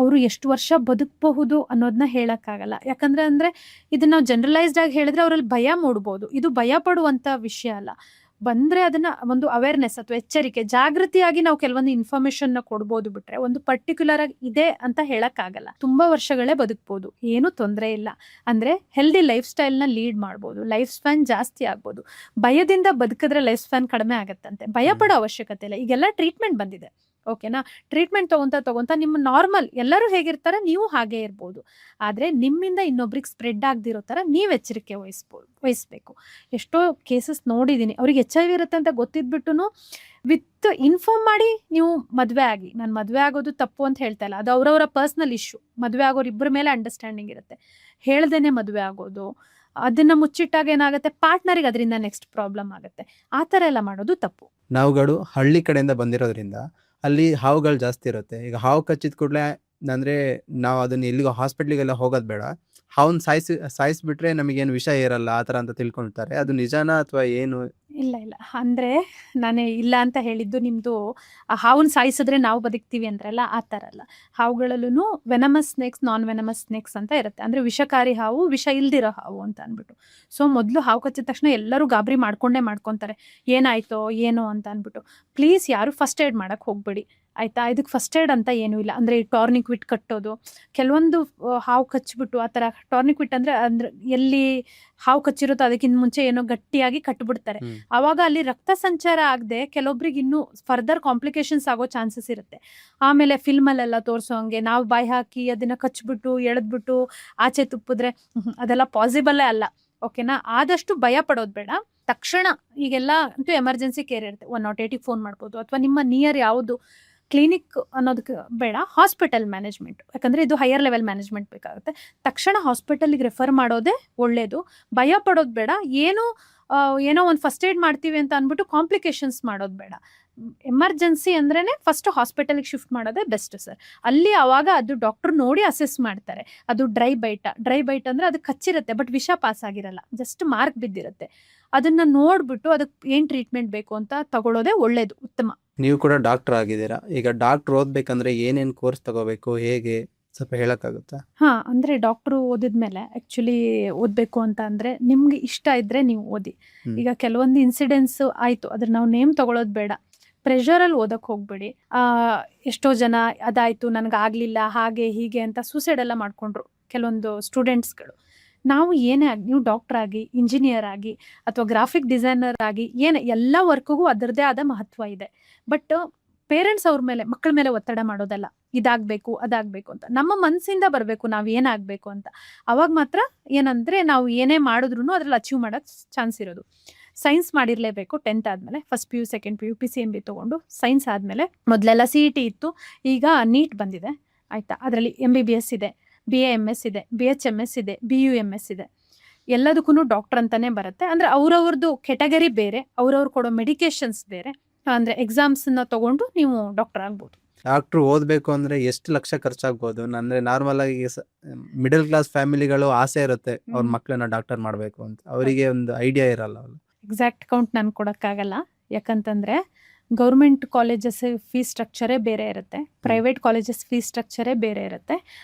ಅವರು ಎಷ್ಟು ವರ್ಷ ಬದುಕಬಹುದು ಅನ್ನೋದನ್ನ ಹೇಳೋಕ್ಕಾಗಲ್ಲ. ಯಾಕಂದರೆ ಇದನ್ನ ನಾವು ಜನರಲೈಸ್ಡ್ ಆಗಿ ಹೇಳಿದ್ರೆ ಅವರಲ್ಲಿ ಭಯ ಮೂಡ್ಬೋದು. ಇದು ಭಯ ಪಡುವಂಥ ವಿಷಯ ಅಲ್ಲ. ಬಂದರೆ ಅದನ್ನು ಒಂದು ಅವೇರ್ನೆಸ್ ಅಥವಾ ಎಚ್ಚರಿಕೆ, ಜಾಗೃತಿಯಾಗಿ ನಾವು ಕೆಲವೊಂದು ಇನ್ಫಾರ್ಮೇಷನ್ನ ಕೊಡ್ಬೋದು. ಬಿಟ್ಟರೆ ಒಂದು ಪರ್ಟಿಕ್ಯುಲರ್ ಆಗಿ ಇದೆ ಅಂತ ಹೇಳೋಕ್ಕಾಗಲ್ಲ. ತುಂಬ ವರ್ಷಗಳೇ ಬದುಕ್ಬೋದು, ಏನೂ ತೊಂದರೆ ಇಲ್ಲ. ಅಂದರೆ ಹೆಲ್ದಿ ಲೈಫ್ ಸ್ಟೈಲ್ನ ಲೀಡ್ ಮಾಡ್ಬೋದು, ಲೈಫ್ ಸ್ಪ್ಯಾನ್ ಜಾಸ್ತಿ ಆಗ್ಬೋದು. ಭಯದಿಂದ ಬದುಕಿದ್ರೆ ಲೈಫ್ ಸ್ಪ್ಯಾನ್ ಕಡಿಮೆ ಆಗುತ್ತಂತೆ, ಭಯ ಪಡೋ ಅವಶ್ಯಕತೆ ಇಲ್ಲ. ಈಗೆಲ್ಲ ಟ್ರೀಟ್ಮೆಂಟ್ ಬಂದಿದೆ, ಓಕೆನಾ? ಟ್ರೀಟ್ಮೆಂಟ್ ತಗೊಂತಾ ನಿಮ್ಮ ನಾರ್ಮಲ್ ಎಲ್ಲರೂ ಹೇಗಿರ್ತಾರೆ ನೀವು ಹಾಗೇ ಇರ್ಬೋದು. ಆದ್ರೆ ನಿಮ್ಮಿಂದ ಇನ್ನೊಬ್ರಿಗೆ ಸ್ಪ್ರೆಡ್ ಆಗದಿರೋ ಥರ ನೀವು ಎಚ್ಚರಿಕೆ ವಹಿಸ್ಬೇಕು. ಎಷ್ಟೋ ಕೇಸಸ್ ನೋಡಿದೀನಿ. ಅವ್ರಿಗೆ HIV ಇರುತ್ತೆ ಅಂತ ಗೊತ್ತಿದ್ಬಿಟ್ಟುನು ವಿತ್ ಇನ್ಫಾರ್ಮ್ ಮಾಡಿ ನೀವು ಮದುವೆ ಆಗಿ, ನಾನು ಮದುವೆ ಆಗೋದು ತಪ್ಪು ಅಂತ ಹೇಳ್ತಾ ಇಲ್ಲ. ಅದು ಅವರವರ ಪರ್ಸನಲ್ ಇಶ್ಯೂ. ಮದುವೆ ಆಗೋರು ಇಬ್ಬರ ಮೇಲೆ ಅಂಡರ್ಸ್ಟ್ಯಾಂಡಿಂಗ್ ಇರುತ್ತೆ. ಹೇಳ್ದೇನೆ ಮದುವೆ ಆಗೋದು, ಅದನ್ನ ಮುಚ್ಚಿಟ್ಟಾಗ ಏನಾಗುತ್ತೆ, ಪಾರ್ಟ್ನರಿಗೆ ಅದರಿಂದ ನೆಕ್ಸ್ಟ್ ಪ್ರಾಬ್ಲಮ್ ಆಗುತ್ತೆ. ಆ ಥರ ಎಲ್ಲ ಮಾಡೋದು ತಪ್ಪು. ನಾವುಗಳು ಹಳ್ಳಿ ಕಡೆಯಿಂದ ಬಂದಿರೋದ್ರಿಂದ ಅಲ್ಲಿ ಹಾವುಗಳು ಜಾಸ್ತಿ ಇರುತ್ತೆ. ಈಗ ಹಾವು ಕಚ್ಚಿದ ಕೂಡಲೇ ಅಂದರೆ ನಾವು ಅದನ್ನ ಎಲ್ಲಿಗೋ ಹಾಸ್ಪಿಟ್ಲಿಗೆಲ್ಲ ಹೋಗೋದು ಬೇಡ, ಹಾವನ್ನ ಸಾಯಿಸ್ಬಿಟ್ರೆ ನಮಗೇನು ವಿಷ ಇರಲ್ಲ ಆ ಥರ ಅಂತ ತಿಳ್ಕೊಳ್ತಾರೆ. ಅದು ನಿಜಾನಾ ಅಥವಾ ಏನು? ಇಲ್ಲ ಅಂದ್ರೆ ನಾನು ಇಲ್ಲ ಅಂತ ಹೇಳಿದ್ದು ನಿಮ್ದು ಆ ಹಾವನ್ನ ಸಾಯಿಸಿದ್ರೆ ನಾವು ಬದುಕ್ತೀವಿ ಅಂದ್ರಲ್ಲ, ಆ ಥರ ಅಲ್ಲ. ಹಾವುಗಳಲ್ಲೂ ವೆನಮಸ್ ಸ್ನೇಕ್ಸ್, ನಾನ್ ವೆನಮಸ್ ಸ್ನೇಕ್ಸ್ ಅಂತ ಇರುತ್ತೆ. ಅಂದ್ರೆ ವಿಷಕಾರಿ ಹಾವು, ವಿಷ ಇಲ್ದಿರೋ ಹಾವು ಅಂತ ಅಂದ್ಬಿಟ್ಟು. ಸೊ ಮೊದಲು ಹಾವು ಕಚ್ಚಿದ ತಕ್ಷಣ ಎಲ್ಲರೂ ಗಾಬರಿ ಮಾಡ್ಕೊಂತಾರೆ, ಏನಾಯ್ತೋ ಏನೋ ಅಂತ ಅಂದ್ಬಿಟ್ಟು. ಪ್ಲೀಸ್ ಯಾರು ಫಸ್ಟ್ ಏಡ್ ಮಾಡಕ್ ಹೋಗ್ಬೇಡಿ ಆಯ್ತಾ. ಇದಕ್ಕೆ ಫಸ್ಟ್ ಏಡ್ ಅಂತ ಏನೂ ಇಲ್ಲ. ಅಂದ್ರೆ ಈ ಟಾರ್ನಿಕ್ವಿಟ್ ಕಟ್ಟೋದು, ಕೆಲವೊಂದು ಹಾವು ಕಚ್ಚಿಬಿಟ್ಟು ಆ ಥರ ಟಾರ್ನಿಕ್ವಿಟ್ ಅಂದ್ರೆ ಎಲ್ಲಿ ಹಾವು ಕಚ್ಚಿರುತ್ತೋ ಅದಕ್ಕಿಂತ ಮುಂಚೆ ಏನೋ ಗಟ್ಟಿಯಾಗಿ ಕಟ್ಬಿಡ್ತಾರೆ. ಆವಾಗ ಅಲ್ಲಿ ರಕ್ತ ಸಂಚಾರ ಆಗದೆ ಕೆಲವೊಬ್ರಿಗೆ ಇನ್ನೂ ಫರ್ದರ್ ಕಾಂಪ್ಲಿಕೇಶನ್ಸ್ ಆಗೋ ಚಾನ್ಸಸ್ ಇರುತ್ತೆ. ಆಮೇಲೆ ಫಿಲ್ಮಲ್ಲೆಲ್ಲ ತೋರಿಸೋ ಹಂಗೆ ನಾವು ಬಾಯಿ ಹಾಕಿ ಅದನ್ನ ಕಚ್ಬಿಟ್ಟು ಎಳೆದ್ಬಿಟ್ಟು ಆಚೆ ತುಪ್ಪಿದ್ರೆ ಅದೆಲ್ಲ ಪಾಸಿಬಲ್ಲೇ ಅಲ್ಲ. ಓಕೆನಾ? ಆದಷ್ಟು ಭಯ ಪಡೋದು ಬೇಡ. ತಕ್ಷಣ ಈಗೆಲ್ಲ ಅಂತೂ ಎಮರ್ಜೆನ್ಸಿ ಕೇರ್ ಇರುತ್ತೆ, 108ಗೆ ಫೋನ್ ಮಾಡ್ಬೋದು. ಅಥವಾ ನಿಮ್ಮ ನಿಯರ್ ಯಾವುದು ಕ್ಲಿನಿಕ್ ಅನ್ನೋದಕ್ಕೆ ಬೇಡ, ಹಾಸ್ಪಿಟಲ್ ಮ್ಯಾನೇಜ್ಮೆಂಟ್, ಯಾಕಂದರೆ ಇದು ಹೈಯರ್ ಲೆವೆಲ್ ಮ್ಯಾನೇಜ್ಮೆಂಟ್ ಬೇಕಾಗುತ್ತೆ. ತಕ್ಷಣ ಹಾಸ್ಪಿಟಲ್ಗೆ ರೆಫರ್ ಮಾಡೋದೇ ಒಳ್ಳೆಯದು. ಭಯ ಪಡೋದು ಬೇಡ. ಏನೋ ಒಂದು ಫಸ್ಟ್ ಏಡ್ ಮಾಡ್ತೀವಿ ಅಂತ ಅಂದ್ಬಿಟ್ಟು ಕಾಂಪ್ಲಿಕೇಶನ್ಸ್ ಮಾಡೋದು ಬೇಡ. ಎಮರ್ಜೆನ್ಸಿ ಅಂದ್ರೇ ಫಸ್ಟ್ ಹಾಸ್ಪಿಟಲ್ಗೆ ಶಿಫ್ಟ್ ಮಾಡೋದೇ ಬೆಸ್ಟ್ ಸರ್. ಅಲ್ಲಿ ಆವಾಗ ಅದು ಡಾಕ್ಟರ್ ನೋಡಿ ಅಸೆಸ್ ಮಾಡ್ತಾರೆ. ಅದು ಡ್ರೈ ಬೈಟ್ ಅಂದರೆ ಅದು ಕಚ್ಚಿರುತ್ತೆ ಬಟ್ ವಿಷ ಪಾಸ್ ಆಗಿರಲ್ಲ, ಜಸ್ಟ್ ಮಾರ್ಕ್ ಬಿದ್ದಿರುತ್ತೆ. ಅದನ್ನ ನೋಡ್ಬಿಟ್ಟು ಅದಕ್ಕೆ ಏನು ಟ್ರೀಟ್ಮೆಂಟ್ ಬೇಕು ಅಂತ ತಗೊಳ್ಳೋದೇ ಒಳ್ಳೇದು, ಉತ್ತಮ. ನೀವು ಕೂಡ ಡಾಕ್ಟರ್ ಆಗಿದ್ದೀರಾ. ಈಗ ಡಾಕ್ಟರ್ ಓದ್ಬೇಕಂದ್ರೆ ಏನೇನು ಕೋರ್ಸ್ ತಗೋಬೇಕು, ಹೇಗೆ ಸ್ವಲ್ಪ ಹೇಳಕ್ಕಾಗುತ್ತಾ? ಅಂದ್ರೆ ಡಾಕ್ಟ್ರು ಓದಿದ್ಮೇಲೆ ಆಕ್ಚುಲಿ ಓದಬೇಕು ಅಂತ ಅಂದ್ರೆ ನಿಮ್ಗೆ ಇಷ್ಟ ಇದ್ರೆ ನೀವು ಓದಿ. ಈಗ ಕೆಲವೊಂದು ಇನ್ಸಿಡೆನ್ಸ್ ಆಯ್ತು, ಅದ್ರ ನಾವು ನೇಮ್ ತಗೊಳ್ಳೋದು ಬೇಡ. ಪ್ರೆಷರಲ್ಲಿ ಓದಕ್ಕೆ ಹೋಗ್ಬೇಡಿ. ಎಷ್ಟೋ ಜನ ಅದಾಯ್ತು ನನಗಾಗಲಿಲ್ಲ ಹಾಗೆ ಹೀಗೆ ಅಂತ ಸೂಸೈಡ್ ಎಲ್ಲ ಮಾಡ್ಕೊಂಡ್ರು ಕೆಲವೊಂದು ಸ್ಟೂಡೆಂಟ್ಸ್ಗಳು. ನಾವು ಏನೇ ಆಗಿ, ನೀವು ಡಾಕ್ಟರ್ ಆಗಿ, ಇಂಜಿನಿಯರ್ ಆಗಿ, ಅಥವಾ ಗ್ರಾಫಿಕ್ ಡಿಸೈನರ್ ಆಗಿ, ಎಲ್ಲ ವರ್ಕ್ಗೂ ಅದರದೇ ಆದ ಮಹತ್ವ ಇದೆ. ಬಟ್ ಪೇರೆಂಟ್ಸ್ ಅವ್ರ ಮೇಲೆ, ಮಕ್ಕಳ ಮೇಲೆ ಒತ್ತಡ ಮಾಡೋದಲ್ಲ, ಇದಾಗಬೇಕು ಅದಾಗಬೇಕು ಅಂತ. ನಮ್ಮ ಮನಸ್ಸಿಂದ ಬರಬೇಕು ನಾವು ಏನಾಗಬೇಕು ಅಂತ. ಅವಾಗ ಮಾತ್ರ ಏನಂದರೆ ನಾವು ಏನೇ ಮಾಡಿದ್ರು ಅದ್ರಲ್ಲಿ ಅಚೀವ್ ಮಾಡೋಕ್ಕೆ ಚಾನ್ಸ್ ಇರೋದು. ಸೈನ್ಸ್ ಮಾಡಿರಲೇಬೇಕು 10th ಆದಮೇಲೆ. First PU second PU PCMB ತೊಗೊಂಡು ಸೈನ್ಸ್ ಆದಮೇಲೆ. ಮೊದಲೆಲ್ಲ CET ಇತ್ತು, ಈಗ ನೀಟ್ ಬಂದಿದೆ ಆಯಿತಾ. ಅದರಲ್ಲಿ MBBS ಇದೆ, BAMS ಇದೆ, BHMS ಇದೆ, BUMS ಇದೆ. ಎಲ್ಲದಕ್ಕೂ ಡಾಕ್ಟರ್ ಅಂತಲೇ ಬರುತ್ತೆ. ಅಂದರೆ ಅವ್ರವ್ರದ್ದು ಕೆಟಗರಿ ಬೇರೆ, ಅವ್ರವ್ರು ಕೊಡೋ ಮೆಡಿಕೇಶನ್ಸ್ ಬೇರೆ. ಅಂದರೆ ಎಕ್ಸಾಮ್ಸನ್ನ ತೊಗೊಂಡು ನೀವು ಡಾಕ್ಟರ್ ಆಗ್ಬೋದು. ಡಾಕ್ಟ್ರು ಓದಬೇಕು ಅಂದರೆ ಎಷ್ಟು ಲಕ್ಷ ಖರ್ಚಾಗ್ಬೋದು? ಅಂದರೆ ನಾರ್ಮಲ್ ಆಗಿ ಮಿಡಲ್ ಕ್ಲಾಸ್ ಫ್ಯಾಮಿಲಿಗಳು ಆಸೆ ಇರುತ್ತೆ ಅವ್ರ ಮಕ್ಕಳನ್ನ ಡಾಕ್ಟರ್ ಮಾಡಬೇಕು ಅಂತ, ಅವರಿಗೆ ಒಂದು ಐಡಿಯಾ ಇರಲ್ಲ. ಎಕ್ಸಾಕ್ಟ್ ಕೌಂಟ್ ನಾನು ಕೊಡೋಕ್ಕಾಗಲ್ಲ, ಯಾಕಂತಂದರೆ ಗೌರ್ಮೆಂಟ್ ಕಾಲೇಜಸ್ ಫೀಸ್ ಸ್ಟ್ರಕ್ಚರೇ ಬೇರೆ ಇರುತ್ತೆ, ಪ್ರೈವೇಟ್ ಕಾಲೇಜಸ್ ಫೀಸ್ ಸ್ಟ್ರಕ್ಚರೇ ಬೇರೆ ಇರುತ್ತೆ.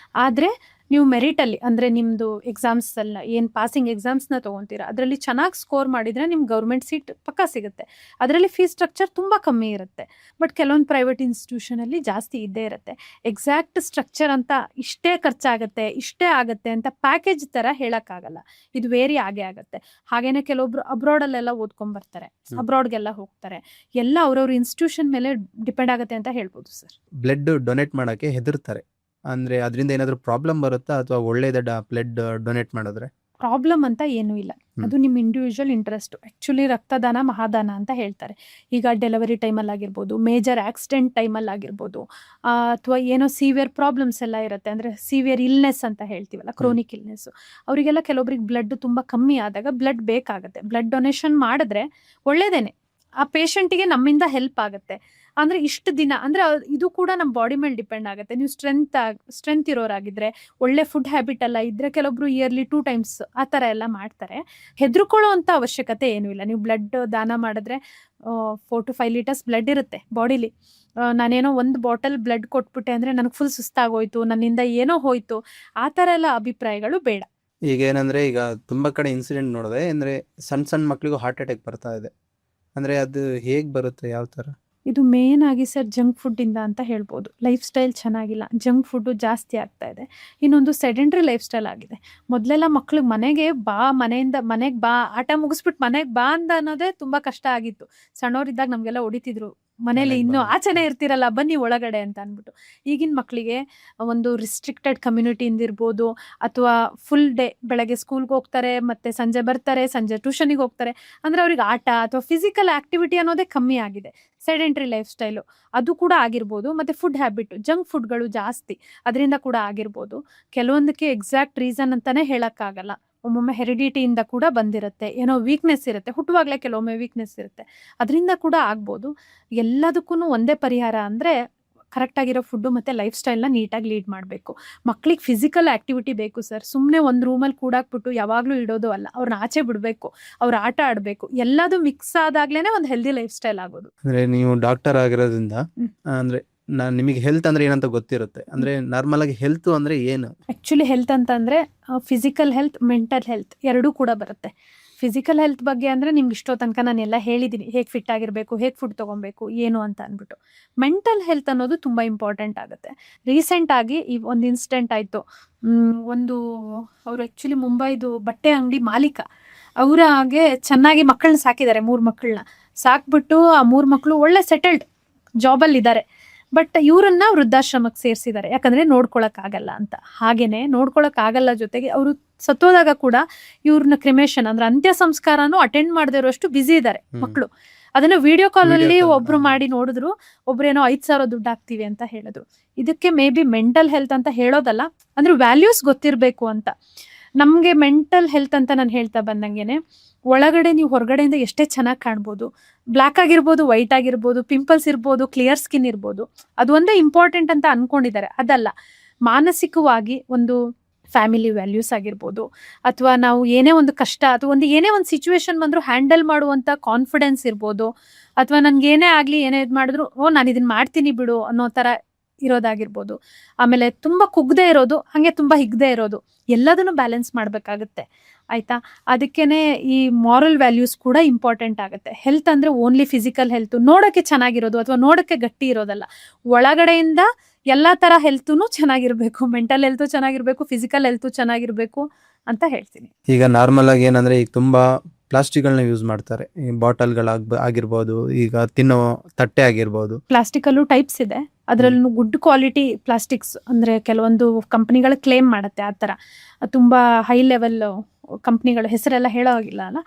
ಆದರೆ ನೀವು ಮೆರಿಟಲ್ಲಿ, ಅಂದರೆ ನಿಮ್ಮದು ಎಕ್ಸಾಮ್ಸಲ್ಲ ಏನು ಪಾಸಿಂಗ್ ಎಕ್ಸಾಮ್ಸ್ನ ತೊಗೊತೀರಾ, ಅದರಲ್ಲಿ ಚೆನ್ನಾಗಿ ಸ್ಕೋರ್ ಮಾಡಿದರೆ ನಿಮ್ಗೆ ಗೌರ್ಮೆಂಟ್ ಸೀಟ್ ಪಕ್ಕಾ ಸಿಗುತ್ತೆ. ಅದರಲ್ಲಿ ಫೀಸ್ ಸ್ಟ್ರಕ್ಚರ್ ತುಂಬ ಕಮ್ಮಿ ಇರುತ್ತೆ. ಬಟ್ ಕೆಲವೊಂದು ಪ್ರೈವೇಟ್ ಇನ್ಸ್ಟಿಟ್ಯೂಷನಲ್ಲಿ ಜಾಸ್ತಿ ಇದ್ದೇ ಇರುತ್ತೆ. ಎಕ್ಸಾಕ್ಟ್ ಸ್ಟ್ರಕ್ಚರ್ ಅಂತ ಇಷ್ಟೇ ಖರ್ಚಾಗುತ್ತೆ, ಇಷ್ಟೇ ಆಗುತ್ತೆ ಅಂತ ಪ್ಯಾಕೇಜ್ ಥರ ಹೇಳೋಕ್ಕಾಗಲ್ಲ. ಇದು ವೇರಿ ಆಗೇ ಆಗುತ್ತೆ. ಹಾಗೇನೆ ಕೆಲವೊಬ್ರು ಅಬ್ರಾಡಲ್ಲೆಲ್ಲ ಓದ್ಕೊಂಬರ್ತಾರೆ, ಅಬ್ರಾಡ್ಗೆಲ್ಲ ಹೋಗ್ತಾರೆ. ಎಲ್ಲ ಅವ್ರವ್ರ ಇನ್ಸ್ಟಿಟ್ಯೂಷನ್ ಮೇಲೆ ಡಿಪೆಂಡ್ ಆಗುತ್ತೆ ಅಂತ ಹೇಳ್ಬೋದು ಸರ್. ಬ್ಲಡ್ ಡೊನೇಟ್ ಮಾಡೋಕ್ಕೆ ಹೆದರ್ತಾರೆ, ಅಂದರೆ ಅದರಿಂದ ಏನಾದರೂ ಪ್ರಾಬ್ಲಮ್ ಬರುತ್ತಾ ಅಥವಾ ಒಳ್ಳೇದ ಬ್ಲಡ್ ಡೊನೇಟ್ ಮಾಡಿದ್ರೆ? ಪ್ರಾಬ್ಲಮ್ ಅಂತ ಏನೂ ಇಲ್ಲ, ಅದು ನಿಮ್ಮ ಇಂಡಿವಿಜುವಲ್ ಇಂಟ್ರೆಸ್ಟ್. ಆ್ಯಕ್ಚುಲಿ ರಕ್ತದಾನ ಮಹಾದಾನ ಅಂತ ಹೇಳ್ತಾರೆ. ಈಗ ಡೆಲಿವರಿ ಟೈಮಲ್ಲಿ ಆಗಿರ್ಬೋದು, ಮೇಜರ್ ಆಕ್ಸಿಡೆಂಟ್ ಟೈಮಲ್ಲಿ ಆಗಿರ್ಬೋದು, ಅಥವಾ ಏನೋ ಸಿವಿಯರ್ ಪ್ರಾಬ್ಲಮ್ಸ್ ಎಲ್ಲ ಇರುತ್ತೆ, ಅಂದರೆ ಸಿವಿಯರ್ ಇಲ್ನೆಸ್ ಅಂತ ಹೇಳ್ತೀವಲ್ಲ, ಕ್ರೋನಿಕ್ ಇಲ್ನೆಸ್ಸು, ಅವರಿಗೆಲ್ಲ ಕೆಲವೊಬ್ರಿಗೆ ಬ್ಲಡ್ ತುಂಬ ಕಮ್ಮಿ ಆದಾಗ ಬ್ಲಡ್ ಬೇಕಾಗುತ್ತೆ. ಬ್ಲಡ್ ಡೊನೇಷನ್ ಮಾಡಿದ್ರೆ ಒಳ್ಳೇದೇನೆ, ಆ ಪೇಷಂಟಿಗೆ ನಮ್ಮಿಂದ ಹೆಲ್ಪ್ ಆಗುತ್ತೆ. ಅಂದರೆ ಇಷ್ಟು ದಿನ, ಅಂದರೆ ಇದು ಕೂಡ ನಮ್ಮ ಬಾಡಿ ಮೇಲೆ ಡಿಪೆಂಡ್ ಆಗುತ್ತೆ. ನೀವು ಸ್ಟ್ರೆಂತ್ ಇರೋರಾಗಿದ್ದರೆ, ಒಳ್ಳೆ ಫುಡ್ ಹ್ಯಾಬಿಟ್ ಎಲ್ಲ ಇದ್ದರೆ, ಕೆಲವೊಬ್ರು ಇಯರ್ಲಿ 2 times ಆ ಥರ ಎಲ್ಲ ಮಾಡ್ತಾರೆ. ಹೆದರ್ಕೊಳ್ಳೋ ಅಂಥ ಅವಶ್ಯಕತೆ ಏನೂ ಇಲ್ಲ. ನೀವು ಬ್ಲಡ್ ದಾನ ಮಾಡಿದ್ರೆ 4 to 5 liters ಬ್ಲಡ್ ಇರುತ್ತೆ ಬಾಡಿಲಿ. ನಾನೇನೋ 1 ಬಾಟಲ್ ಬ್ಲಡ್ ಕೊಟ್ಬಿಟ್ಟೆ ಅಂದರೆ ನನಗೆ ಫುಲ್ ಸುಸ್ತಾಗೋಯ್ತು, ನನ್ನಿಂದ ಏನೋ ಹೋಯ್ತು, ಆ ಥರ ಎಲ್ಲ ಅಭಿಪ್ರಾಯಗಳು ಬೇಡ. ಈಗ ಏನಂದರೆ, ಈಗ ತುಂಬ ಕಡೆ ಇನ್ಸಿಡೆಂಟ್ ನೋಡಿದೆ, ಅಂದರೆ ಸಣ್ಣ ಮಕ್ಕಳಿಗೂ ಹಾರ್ಟ್ ಅಟ್ಯಾಕ್ ಬರ್ತಾ ಇದೆ. ಅಂದರೆ ಅದು ಹೇಗೆ ಬರುತ್ತೆ, ಯಾವ ಥರ? ಇದು ಮೇನ್ ಆಗಿ ಸರ್ ಜಂಕ್ ಫುಡ್ಡಿಂದ ಅಂತ ಹೇಳ್ಬೋದು. ಲೈಫ್ ಸ್ಟೈಲ್ ಚೆನ್ನಾಗಿಲ್ಲ, ಜಂಕ್ ಫುಡ್ಡು ಜಾಸ್ತಿ ಆಗ್ತಾ ಇದೆ. ಇನ್ನೊಂದು ಸೆಡೆಂಟ್ರಿ ಲೈಫ್ ಸ್ಟೈಲ್ ಆಗಿದೆ. ಮೊದಲೆಲ್ಲ ಮಕ್ಳಿಗೆ ಮನೆಗೆ ಬಾ, ಆಟ ಮುಗಿಸ್ಬಿಟ್ಟು ಮನೆಗೆ ಬಾ ಅಂತ ಅನ್ನೋದೇ ತುಂಬ ಕಷ್ಟ ಆಗಿತ್ತು. ಸಣ್ಣವರಿದ್ದಾಗ ನಮಗೆಲ್ಲ ಹೊಡಿತಿದ್ರು, ಮನೇಲಿ ಮನೆಗೆ ಇನ್ನೂ ಬಂದು ಆಚೆನೇ ಇರ್ತಿರಲ್ಲ, ಬನ್ನಿ ಒಳಗಡೆ ಅಂತ ಅಂದ್ಬಿಟ್ಟು. ಈಗಿನ ಮಕ್ಕಳಿಗೆ ಒಂದು ರಿಸ್ಟ್ರಿಕ್ಟೆಡ್ ಕಮ್ಯುನಿಟಿಯಿಂದ ಇರ್ಬೋದು, ಅಥವಾ ಫುಲ್ ಡೇ ಬೆಳಗ್ಗೆ ಸ್ಕೂಲ್ಗೆ ಹೋಗ್ತಾರೆ, ಮತ್ತೆ ಸಂಜೆ ಬರ್ತಾರೆ, ಸಂಜೆ ಟ್ಯೂಷನಿಗೆ ಹೋಗ್ತಾರೆ. ಅಂದ್ರೆ ಅವ್ರಿಗೆ ಆಟ ಅಥವಾ ಫಿಸಿಕಲ್ ಆಕ್ಟಿವಿಟಿ ಅನ್ನೋದೇ ಕಮ್ಮಿ ಆಗಿದೆ. ಸೆಡೆಂಟ್ರಿ ಲೈಫ್ ಸ್ಟೈಲು ಅದು ಕೂಡ ಆಗಿರ್ಬೋದು. ಮತ್ತೆ ಫುಡ್ ಹ್ಯಾಬಿಟ್, ಜಂಕ್ ಫುಡ್ಗಳು ಜಾಸ್ತಿ, ಅದರಿಂದ ಕೂಡ ಆಗಿರ್ಬೋದು. ಕೆಲವೊಂದಕ್ಕೆ ಎಕ್ಸಾಕ್ಟ್ ರೀಸನ್ ಅಂತಾನೆ ಹೇಳಕ್ಕಾಗಲ್ಲ. ಒಮ್ಮೊಮ್ಮೆ ಹೆರಿಡಿಟಿಯಿಂದ ಕೂಡ ಬಂದಿರುತ್ತೆ, ಏನೋ ವೀಕ್ನೆಸ್ ಇರುತ್ತೆ, ಹುಟ್ಟುವಾಗಲೇ ಕೆಲವೊಮ್ಮೆ ವೀಕ್ನೆಸ್ ಇರುತ್ತೆ, ಅದರಿಂದ ಕೂಡ ಆಗ್ಬೋದು. ಎಲ್ಲದಕ್ಕೂ ಒಂದೇ ಪರಿಹಾರ ಅಂದರೆ ಕರೆಕ್ಟ್ ಆಗಿರೋ ಫುಡ್ಡು ಮತ್ತು ಲೈಫ್ ಸ್ಟೈಲ್ನ ನೀಟಾಗಿ ಲೀಡ್ ಮಾಡಬೇಕು. ಮಕ್ಳಿಗೆ ಫಿಸಿಕಲ್ ಆ್ಯಕ್ಟಿವಿಟಿ ಬೇಕು ಸರ್. ಸುಮ್ಮನೆ ಒಂದು ರೂಮಲ್ಲಿ ಕೂಡಾಕ್ಬಿಟ್ಟು ಯಾವಾಗಲೂ ಇಡೋದು ಅಲ್ಲ, ಅವ್ರನ್ನ ಆಚೆ ಬಿಡಬೇಕು, ಅವ್ರು ಆಟ ಆಡಬೇಕು. ಎಲ್ಲದೂ ಮಿಕ್ಸ್ ಆದಾಗ್ಲೇ ಒಂದು ಹೆಲ್ದಿ ಲೈಫ್ ಸ್ಟೈಲ್ ಆಗೋದು. ಅಂದ್ರೆ ನೀವು ಡಾಕ್ಟರ್ ಆಗಿರೋದ್ರಿಂದ ಹ್ಮ್. ಅಂದ್ರೆ ನಿಮಗೆ ಹೆಲ್ತ್ ಅಂದ್ರೆ ಏನಂತ ಗೊತ್ತಿರುತ್ತೆ. ಅಂದ್ರೆ ನಾರ್ಮಲ್ ಆಗಿ ಹೆಲ್ತ್ ಅಂದ್ರೆ ಏನು? ಆ್ಯಕ್ಚುಲಿ ಹೆಲ್ತ್ ಅಂತಂದರೆ ಫಿಸಿಕಲ್ ಹೆಲ್ತ್, ಮೆಂಟಲ್ ಹೆಲ್ತ್ ಎರಡೂ ಕೂಡ ಬರುತ್ತೆ. ಫಿಸಿಕಲ್ ಹೆಲ್ತ್ ಬಗ್ಗೆ ಅಂದರೆ ನಿಮ್ಗೆ ಇಷ್ಟೋ ತನಕ ನಾನು ಎಲ್ಲ ಹೇಳಿದ್ದೀನಿ, ಹೇಗೆ ಫಿಟ್ ಆಗಿರಬೇಕು, ಹೇಗೆ ಫುಡ್ ತೊಗೊಬೇಕು, ಏನು ಅಂತ ಅಂದ್ಬಿಟ್ಟು. ಮೆಂಟಲ್ ಹೆಲ್ತ್ ಅನ್ನೋದು ತುಂಬ ಇಂಪಾರ್ಟೆಂಟ್ ಆಗುತ್ತೆ. ರೀಸೆಂಟಾಗಿ ಈ ಒಂದು ಇನ್ಸಿಡೆಂಟ್ ಆಯಿತು. ಒಂದು ಅವರು ಆ್ಯಕ್ಚುಲಿ ಮುಂಬೈದು ಬಟ್ಟೆ ಅಂಗಡಿ ಮಾಲೀಕ. ಅವರ ಹಾಗೆ ಚೆನ್ನಾಗಿ ಮಕ್ಕಳನ್ನ ಸಾಕಿದ್ದಾರೆ, 3 ಮಕ್ಕಳನ್ನ ಸಾಕ್ಬಿಟ್ಟು ಆ 3 ಮಕ್ಕಳು ಒಳ್ಳೆ ಸೆಟಲ್ಡ್ ಜಾಬಲ್ಲಿದ್ದಾರೆ. ಬಟ್ ಇವರನ್ನ ವೃದ್ಧಾಶ್ರಮಕ್ಕೆ ಸೇರಿಸಿದ್ದಾರೆ, ಯಾಕಂದರೆ ನೋಡ್ಕೊಳಕ್ಕಾಗಲ್ಲ ಅಂತ. ಹಾಗೇನೆ ನೋಡ್ಕೊಳಕ್ಕಾಗಲ್ಲ ಜೊತೆಗೆ ಅವರು ಸತ್ತೋದಾಗ ಕೂಡ ಇವ್ರನ್ನ ಕ್ರಿಮೇಷನ್ ಅಂದ್ರೆ ಅಂತ್ಯ ಸಂಸ್ಕಾರನೂ ಅಟೆಂಡ್ ಮಾಡದೇ ಇರೋಷ್ಟು ಬ್ಯುಸಿ ಇದ್ದಾರೆ ಮಕ್ಕಳು. ಅದನ್ನ ವಿಡಿಯೋ ಕಾಲಲ್ಲಿ Video call, ಒಬ್ರು ಮಾಡಿ ನೋಡಿದ್ರು, ಒಬ್ರೇನೋ 5,000 ದುಡ್ಡು ಹಾಕ್ತೀವಿ ಅಂತ ಹೇಳಿದ್ರು. ಇದಕ್ಕೆ ಮೇ ಬಿ ಮೆಂಟಲ್ ಹೆಲ್ತ್ ಅಂತ ಹೇಳೋದಲ್ಲ, ಅಂದ್ರೆ ವ್ಯಾಲ್ಯೂಸ್ ಗೊತ್ತಿರಬೇಕು ಅಂತ. ನಮಗೆ ಮೆಂಟಲ್ ಹೆಲ್ತ್ ಅಂತ ನಾನು ಹೇಳ್ತಾ ಬಂದಂಗೆನೆ, ಒಳಗಡೆ ನೀವು ಹೊರಗಡೆಯಿಂದ ಎಷ್ಟೇ ಚೆನ್ನಾಗಿ ಕಾಣ್ಬೋದು, ಬ್ಲ್ಯಾಕ್ ಆಗಿರ್ಬೋದು, ವೈಟ್ ಆಗಿರ್ಬೋದು, ಪಿಂಪಲ್ಸ್ ಇರ್ಬೋದು, ಕ್ಲಿಯರ್ ಸ್ಕಿನ್ ಇರ್ಬೋದು, ಅದು ಒಂದೇ ಇಂಪಾರ್ಟೆಂಟ್ ಅಂತ ಅನ್ಕೊಂಡಿದ್ದಾರೆ. ಅದಲ್ಲ, ಮಾನಸಿಕವಾಗಿ ಒಂದು ಫ್ಯಾಮಿಲಿ ವ್ಯಾಲ್ಯೂಸ್ ಆಗಿರ್ಬೋದು, ಅಥವಾ ನಾವು ಏನೇ ಒಂದು ಕಷ್ಟ ಅಥವಾ ಏನೇ ಒಂದು ಸಿಚುವೇಶನ್ ಬಂದರೂ ಹ್ಯಾಂಡಲ್ ಮಾಡುವಂಥ ಕಾನ್ಫಿಡೆನ್ಸ್ ಇರ್ಬೋದು, ಅಥವಾ ನನಗೇನೇ ಆಗಲಿ ಏನೇ ಇದು ಮಾಡಿದ್ರು ನಾನು ಇದನ್ನು ಮಾಡ್ತೀನಿ ಬಿಡು ಅನ್ನೋ ಥರ ಇರೋದಾಗಿರ್ಬೋದು. ಆಮೇಲೆ ತುಂಬ ಕುಗ್ದೇ ಇರೋದು, ಹಾಗೆ ತುಂಬ ಹಿಗ್ದೇ ಇರೋದು, ಎಲ್ಲದನ್ನು ಬ್ಯಾಲೆನ್ಸ್ ಮಾಡಬೇಕಾಗುತ್ತೆ. ಆಯಿತಾ? ಅದಕ್ಕೇ ಈ ಮಾರಲ್ ವ್ಯಾಲ್ಯೂಸ್ ಕೂಡ ಇಂಪಾರ್ಟೆಂಟ್ ಆಗುತ್ತೆ. ಹೆಲ್ತ್ ಅಂದರೆ ಓನ್ಲಿ ಫಿಸಿಕಲ್ ಹೆಲ್ತು, ನೋಡೋಕ್ಕೆ ಚೆನ್ನಾಗಿರೋದು ಅಥವಾ ನೋಡೋಕ್ಕೆ ಗಟ್ಟಿ ಇರೋದಲ್ಲ, ಒಳಗಡೆಯಿಂದ ಎಲ್ಲ ಥರ ಹೆಲ್ತೂ ಚೆನ್ನಾಗಿರಬೇಕು. ಮೆಂಟಲ್ ಹೆಲ್ತು ಚೆನ್ನಾಗಿರಬೇಕು, ಫಿಸಿಕಲ್ ಹೆಲ್ತು ಚೆನ್ನಾಗಿರಬೇಕು ಅಂತ ಹೇಳ್ತೀನಿ. ಈಗ ನಾರ್ಮಲ್ ಆಗಿ ಏನಂದ್ರೆ ಈಗ ತುಂಬಾ ಪ್ಲಾಸ್ಟಿಕ್ಗಳನ್ನ ಯೂಸ್ ಮಾಡ್ತಾರೆ. ಈ ಆಗಿರ್ಬೋದು, ಈಗ ತಿನ್ನೋ ತಟ್ಟೆ ಆಗಿರ್ಬೋದು. ಪ್ಲಾಸ್ಟಿಕಲ್ಲೂ ಟೈಪ್ಸ್ ಇದೆ, ಅದರಲ್ಲೂ ಗುಡ್ ಕ್ವಾಲಿಟಿ ಪ್ಲಾಸ್ಟಿಕ್ಸ್ ಅಂದರೆ ಕೆಲವೊಂದು ಕಂಪ್ನಿಗಳು ಕ್ಲೇಮ್ ಮಾಡುತ್ತೆ ಆ ಥರ. ತುಂಬ ಹೈ ಲೆವೆಲ್ ಕಂಪ್ನಿಗಳ ಹೆಸರೆಲ್ಲ ಹೇಳೋ ಆಗಿಲ್ಲ ಅಲ್ಲ,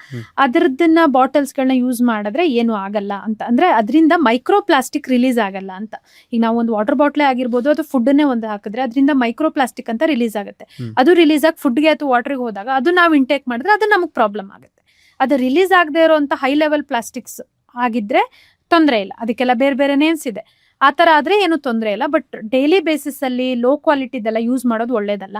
ಅದರದ್ದನ್ನ ಬಾಟಲ್ಸ್ಗಳನ್ನ ಯೂಸ್ ಮಾಡಿದ್ರೆ ಏನು ಆಗಲ್ಲ ಅಂತ. ಅಂದರೆ ಅದರಿಂದ ಮೈಕ್ರೋ ಪ್ಲಾಸ್ಟಿಕ್ ರಿಲೀಸ್ ಆಗಲ್ಲ ಅಂತ. ಈಗ ನಾವು ಒಂದು ವಾಟರ್ ಬಾಟ್ಲೇ ಆಗಿರ್ಬೋದು ಅಥವಾ ಫುಡ್ಡನ್ನೇ ಒಂದು ಹಾಕಿದ್ರೆ ಅದರಿಂದ ಮೈಕ್ರೋ ಪ್ಲಾಸ್ಟಿಕ್ ಅಂತ ರಿಲೀಸ್ ಆಗುತ್ತೆ. ಅದು ರಿಲೀಸ್ ಆಗಿ ಫುಡ್ಗೆ ಅಥವಾ ವಾಟರ್ಗೆ ಹೋದಾಗ ಅದು ನಾವು ಇಂಟೇಕ್ ಮಾಡಿದ್ರೆ ಅದು ನಮಗೆ ಪ್ರಾಬ್ಲಮ್ ಆಗುತ್ತೆ. ಅದು ರಿಲೀಸ್ ಆಗದೆ ಇರೋಂಥ ಹೈ ಲೆವೆಲ್ ಪ್ಲಾಸ್ಟಿಕ್ಸ್ ಆಗಿದ್ರೆ ತೊಂದರೆ ಇಲ್ಲ, ಅದಕ್ಕೆಲ್ಲ ಬೇರೆ ಬೇರೆ ನೇಮ್ಸ್ ಇದೆ. ಆ ಥರ ಆದರೆ ಏನು ತೊಂದರೆ ಇಲ್ಲ. ಬಟ್ ಡೈಲಿ ಬೇಸಿಸಲ್ಲಿ ಲೋ ಕ್ವಾಲಿಟಿದೆಲ್ಲ ಯೂಸ್ ಮಾಡೋದು ಒಳ್ಳೇದಲ್ಲ.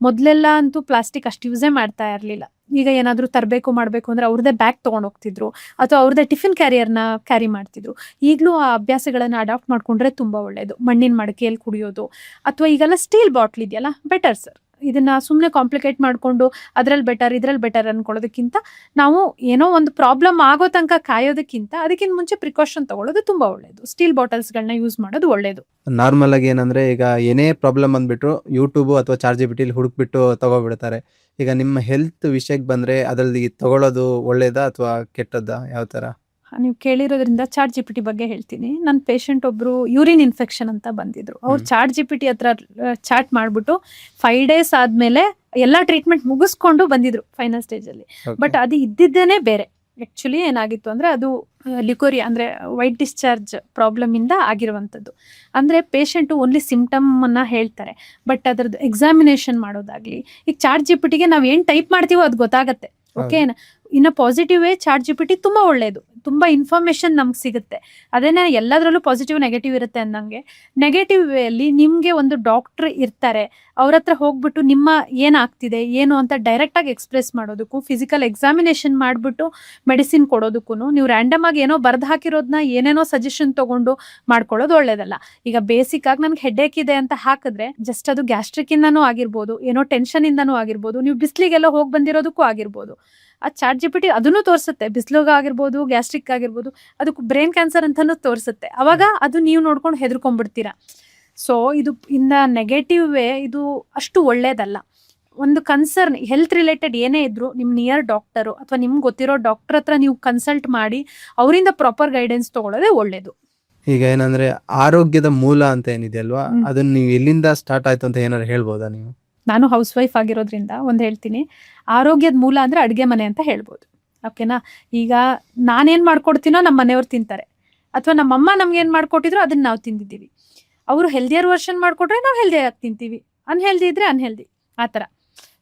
ಮೊದಲೆಲ್ಲ ಅಂತೂ ಪ್ಲಾಸ್ಟಿಕ್ ಅಷ್ಟು ಯೂಸೇ ಮಾಡ್ತಾ ಇರಲಿಲ್ಲ. ಈಗ ಏನಾದರೂ ತರಬೇಕು ಮಾಡಬೇಕು ಅಂದರೆ ಅವ್ರದ್ದೇ ಬ್ಯಾಗ್ ತೊಗೊಂಡು ಹೋಗ್ತಿದ್ರು, ಅಥವಾ ಅವ್ರದ್ದೇ ಟಿಫಿನ್ ಕ್ಯಾರಿಯರ್ನ ಕ್ಯಾರಿ ಮಾಡ್ತಿದ್ರು. ಈಗಲೂ ಆ ಅಭ್ಯಾಸಗಳನ್ನು ಅಡಾಪ್ಟ್ ಮಾಡ್ಕೊಂಡ್ರೆ ತುಂಬ ಒಳ್ಳೆಯದು. ಮಣ್ಣಿನ ಮಡಿಕೆಯಲ್ಲಿ ಕುಡಿಯೋದು, ಅಥವಾ ಈಗೆಲ್ಲ ಸ್ಟೀಲ್ ಬಾಟ್ಲ್ ಇದೆಯಲ್ಲ, ಬೆಟರ್ ಸರ್. ಇದನ್ನ ಸುಮ್ಮನೆ ಕಾಂಪ್ಲಿಕೇಟ್ ಮಾಡಿಕೊಂಡು ಅದ್ರಲ್ಲಿ ಬೆಟರ್ ಅನ್ಕೊಳ್ಳೋದಕ್ಕಿಂತ, ನಾವು ಏನೋ ಒಂದು ಪ್ರಾಬ್ಲಮ್ ಆಗೋ ತನಕ ಕಾಯೋದಕ್ಕಿಂತ ಅದಕ್ಕಿಂತ ಮುಂಚೆ ಪ್ರಿಕಾಷನ್ ತಗೊಳ್ಳೋದು ತುಂಬ ಒಳ್ಳೆಯದು. ಸ್ಟೀಲ್ ಬಾಟಲ್ಸ್ಗಳನ್ನ ಯೂಸ್ ಮಾಡೋದು ಒಳ್ಳೆಯದು. ನಾರ್ಮಲ್ ಆಗಿ ಏನಂದ್ರೆ ಈಗ ಏನೇ ಪ್ರಾಬ್ಲಮ್ ಬಂದ್ಬಿಟ್ರು ಯೂಟ್ಯೂಬ್ ಅಥವಾ ChatGPT ಹುಡುಕ್ಬಿಟ್ಟು ತಗೋಬಿಡ್ತಾರೆ. ಈಗ ನಿಮ್ಮ ಹೆಲ್ತ್ ವಿಷಯಕ್ಕೆ ಬಂದ್ರೆ ಅದರಲ್ಲಿ ತಗೊಳ್ಳೋದು ಒಳ್ಳೇದಾ ಅಥವಾ ಕೆಟ್ಟದ್ದಾ, ಯಾವ ತರ? ನೀವು ಕೇಳಿರೋದ್ರಿಂದ ChatGPT ಬಗ್ಗೆ ಹೇಳ್ತೀನಿ. ನನ್ನ ಪೇಷಂಟ್ ಒಬ್ರು ಯೂರಿನ್ ಇನ್ಫೆಕ್ಷನ್ ಅಂತ ಬಂದಿದ್ರು. ಅವ್ರು ChatGPT ಹತ್ರ ಚಾಟ್ ಮಾಡಿಬಿಟ್ಟು 5 days ಆದಮೇಲೆ ಎಲ್ಲ ಟ್ರೀಟ್ಮೆಂಟ್ ಮುಗಿಸ್ಕೊಂಡು ಬಂದಿದ್ರು ಫೈನಲ್ ಸ್ಟೇಜಲ್ಲಿ. ಬಟ್ ಅದು ಇದ್ದಿದ್ದೇನೆ ಬೇರೆ. ಆ್ಯಕ್ಚುಲಿ ಏನಾಗಿತ್ತು ಅಂದರೆ ಅದು ಲಿಕೋರಿಯಾ ಅಂದರೆ ವೈಟ್ ಡಿಸ್ಚಾರ್ಜ್ ಪ್ರಾಬ್ಲಮಿಂದ ಆಗಿರುವಂಥದ್ದು. ಅಂದರೆ ಪೇಷಂಟು ಓನ್ಲಿ ಸಿಮ್ಟಮನ್ನು ಹೇಳ್ತಾರೆ, ಬಟ್ ಅದರದ್ದು ಎಕ್ಸಾಮಿನೇಷನ್ ಮಾಡೋದಾಗಲಿ, ಈಗ ChatGPTಗೆ ನಾವು ಏನು ಟೈಪ್ ಮಾಡ್ತೀವೋ ಅದು ಗೊತ್ತಾಗತ್ತೆ. ಓಕೆನಾ? ಇನ್ನು ಪಾಸಿಟಿವ್ ವೇ ChatGPT ತುಂಬ ಒಳ್ಳೆಯದು, ತುಂಬ ಇನ್ಫಾರ್ಮೇಷನ್ ನಮ್ಗೆ ಸಿಗುತ್ತೆ. ಅದೇನೇ ಎಲ್ಲದರಲ್ಲೂ ಪಾಸಿಟಿವ್ ನೆಗೆಟಿವ್ ಇರುತ್ತೆ ಅಂದಂಗೆ, ನೆಗೆಟಿವ್ ವೇಯಲ್ಲಿ ನಿಮಗೆ ಒಂದು ಡಾಕ್ಟ್ರ್ ಇರ್ತಾರೆ, ಅವ್ರ ಹತ್ರ ಹೋಗ್ಬಿಟ್ಟು ನಿಮ್ಮ ಏನಾಗ್ತಿದೆ ಏನು ಅಂತ ಡೈರೆಕ್ಟಾಗಿ ಎಕ್ಸ್ಪ್ರೆಸ್ ಮಾಡೋದಕ್ಕೂ, ಫಿಸಿಕಲ್ ಎಕ್ಸಾಮಿನೇಷನ್ ಮಾಡಿಬಿಟ್ಟು ಮೆಡಿಸಿನ್ ಕೊಡೋದಕ್ಕೂ, ನೀವು ರ್ಯಾಂಡಮ್ ಆಗಿ ಏನೋ ಬರೆದು ಹಾಕಿರೋದನ್ನ ಏನೇನೋ ಸಜೆಷನ್ ತೊಗೊಂಡು ಮಾಡ್ಕೊಳ್ಳೋದು ಒಳ್ಳೇದಲ್ಲ. ಈಗ ಬೇಸಿಕ್ ಆಗಿ ನನಗೆ ಹೆಡ್ಏಕ್ ಇದೆ ಅಂತ ಹಾಕಿದ್ರೆ ಜಸ್ಟ್ ಅದು ಗ್ಯಾಸ್ಟ್ರಿಕ್ ಇಂದನೂ ಆಗಿರ್ಬೋದು, ಏನೋ ಟೆನ್ಷನ್ ಇಂದನೂ ಆಗಿರ್ಬೋದು, ನೀವು ಬಿಸಿಲಿಗೆಲ್ಲ ಹೋಗಿ ಬಂದಿರೋದಕ್ಕೂ ಆಗಿರ್ಬೋದು. ಆ ChatGPT ಅದನ್ನು ತೋರಿಸುತ್ತೆ, ಬಿಸಿಲಿಗೆ ಆಗಿರ್ಬೋದು, ಗ್ಯಾಸ್ಟ್ರಿಕ್ ಆಗಿರ್ಬೋದು, ಅದಕ್ಕೆ ಬ್ರೈನ್ ಕ್ಯಾನ್ಸರ್ ಅಂತಲೂ ತೋರಿಸುತ್ತೆ. ಅವಾಗ ಅದು ನೀವು ನೋಡ್ಕೊಂಡು ಹೆದರ್ಕೊಂಡ್ಬಿಡ್ತೀರಾ. ಸೊ ಇದು ಇನ್ ನೆಗೆಟಿವ್ ವೇ ಇದು ಅಷ್ಟು ಒಳ್ಳೇದಲ್ಲ. ಒಂದು ಕನ್ಸರ್ನ್ ಹೆಲ್ತ್ ರಿಲೇಟೆಡ್ ಏನೇ ಇದ್ರೂ ನಿಮ್ಮ ನಿಯರ್ ಡಾಕ್ಟರು ಅಥವಾ ನಿಮ್ಗೆ ಗೊತ್ತಿರೋ ಡಾಕ್ಟರ್ ಹತ್ರ ನೀವು ಕನ್ಸಲ್ಟ್ ಮಾಡಿ ಅವರಿಂದ ಪ್ರಾಪರ್ ಗೈಡೆನ್ಸ್ ತೊಗೊಳ್ಳೋದೇ ಒಳ್ಳೆಯದು. ಈಗ ಏನಂದ್ರೆ ಆರೋಗ್ಯದ ಮೂಲ ಅಂತ ಏನಿದೆ ಅಲ್ವಾ, ಅದನ್ನ ನೀವು ಎಲ್ಲಿಂದ ಸ್ಟಾರ್ಟ್ ಆಯ್ತು ಅಂತ ಏನಾದ್ರು ಹೇಳ್ಬೋದಾ ನೀವು? ನಾನು ಹೌಸ್ ವೈಫ್ ಆಗಿರೋದ್ರಿಂದ ಒಂದು ಹೇಳ್ತೀನಿ, ಆರೋಗ್ಯದ ಮೂಲ ಅಂದರೆ ಅಡುಗೆ ಮನೆ ಅಂತ ಹೇಳ್ಬೋದು. ಓಕೆನಾ? ಈಗ ನಾನೇನು ಮಾಡ್ಕೊಡ್ತೀನೋ ನಮ್ಮ ಮನೆಯವ್ರು ತಿಂತಾರೆ, ಅಥವಾ ನಮ್ಮಮ್ಮ ನಮ್ಗೇನು ಮಾಡ್ಕೊಟ್ಟಿದ್ರು ಅದನ್ನು ನಾವು ತಿಂದಿದ್ದೀವಿ. ಅವರು ಹೆಲ್ದಿಯರ್ ವರ್ಷನ್ ಮಾಡಿಕೊಟ್ರೆ ನಾವು ಹೆಲ್ದಿಯಾಗಿ ತಿಂತೀವಿ, ಅನ್ಹೆಲ್ದಿ ಇದ್ದರೆ ಅನ್ಹೆಲ್ದಿ, ಆ ಥರ.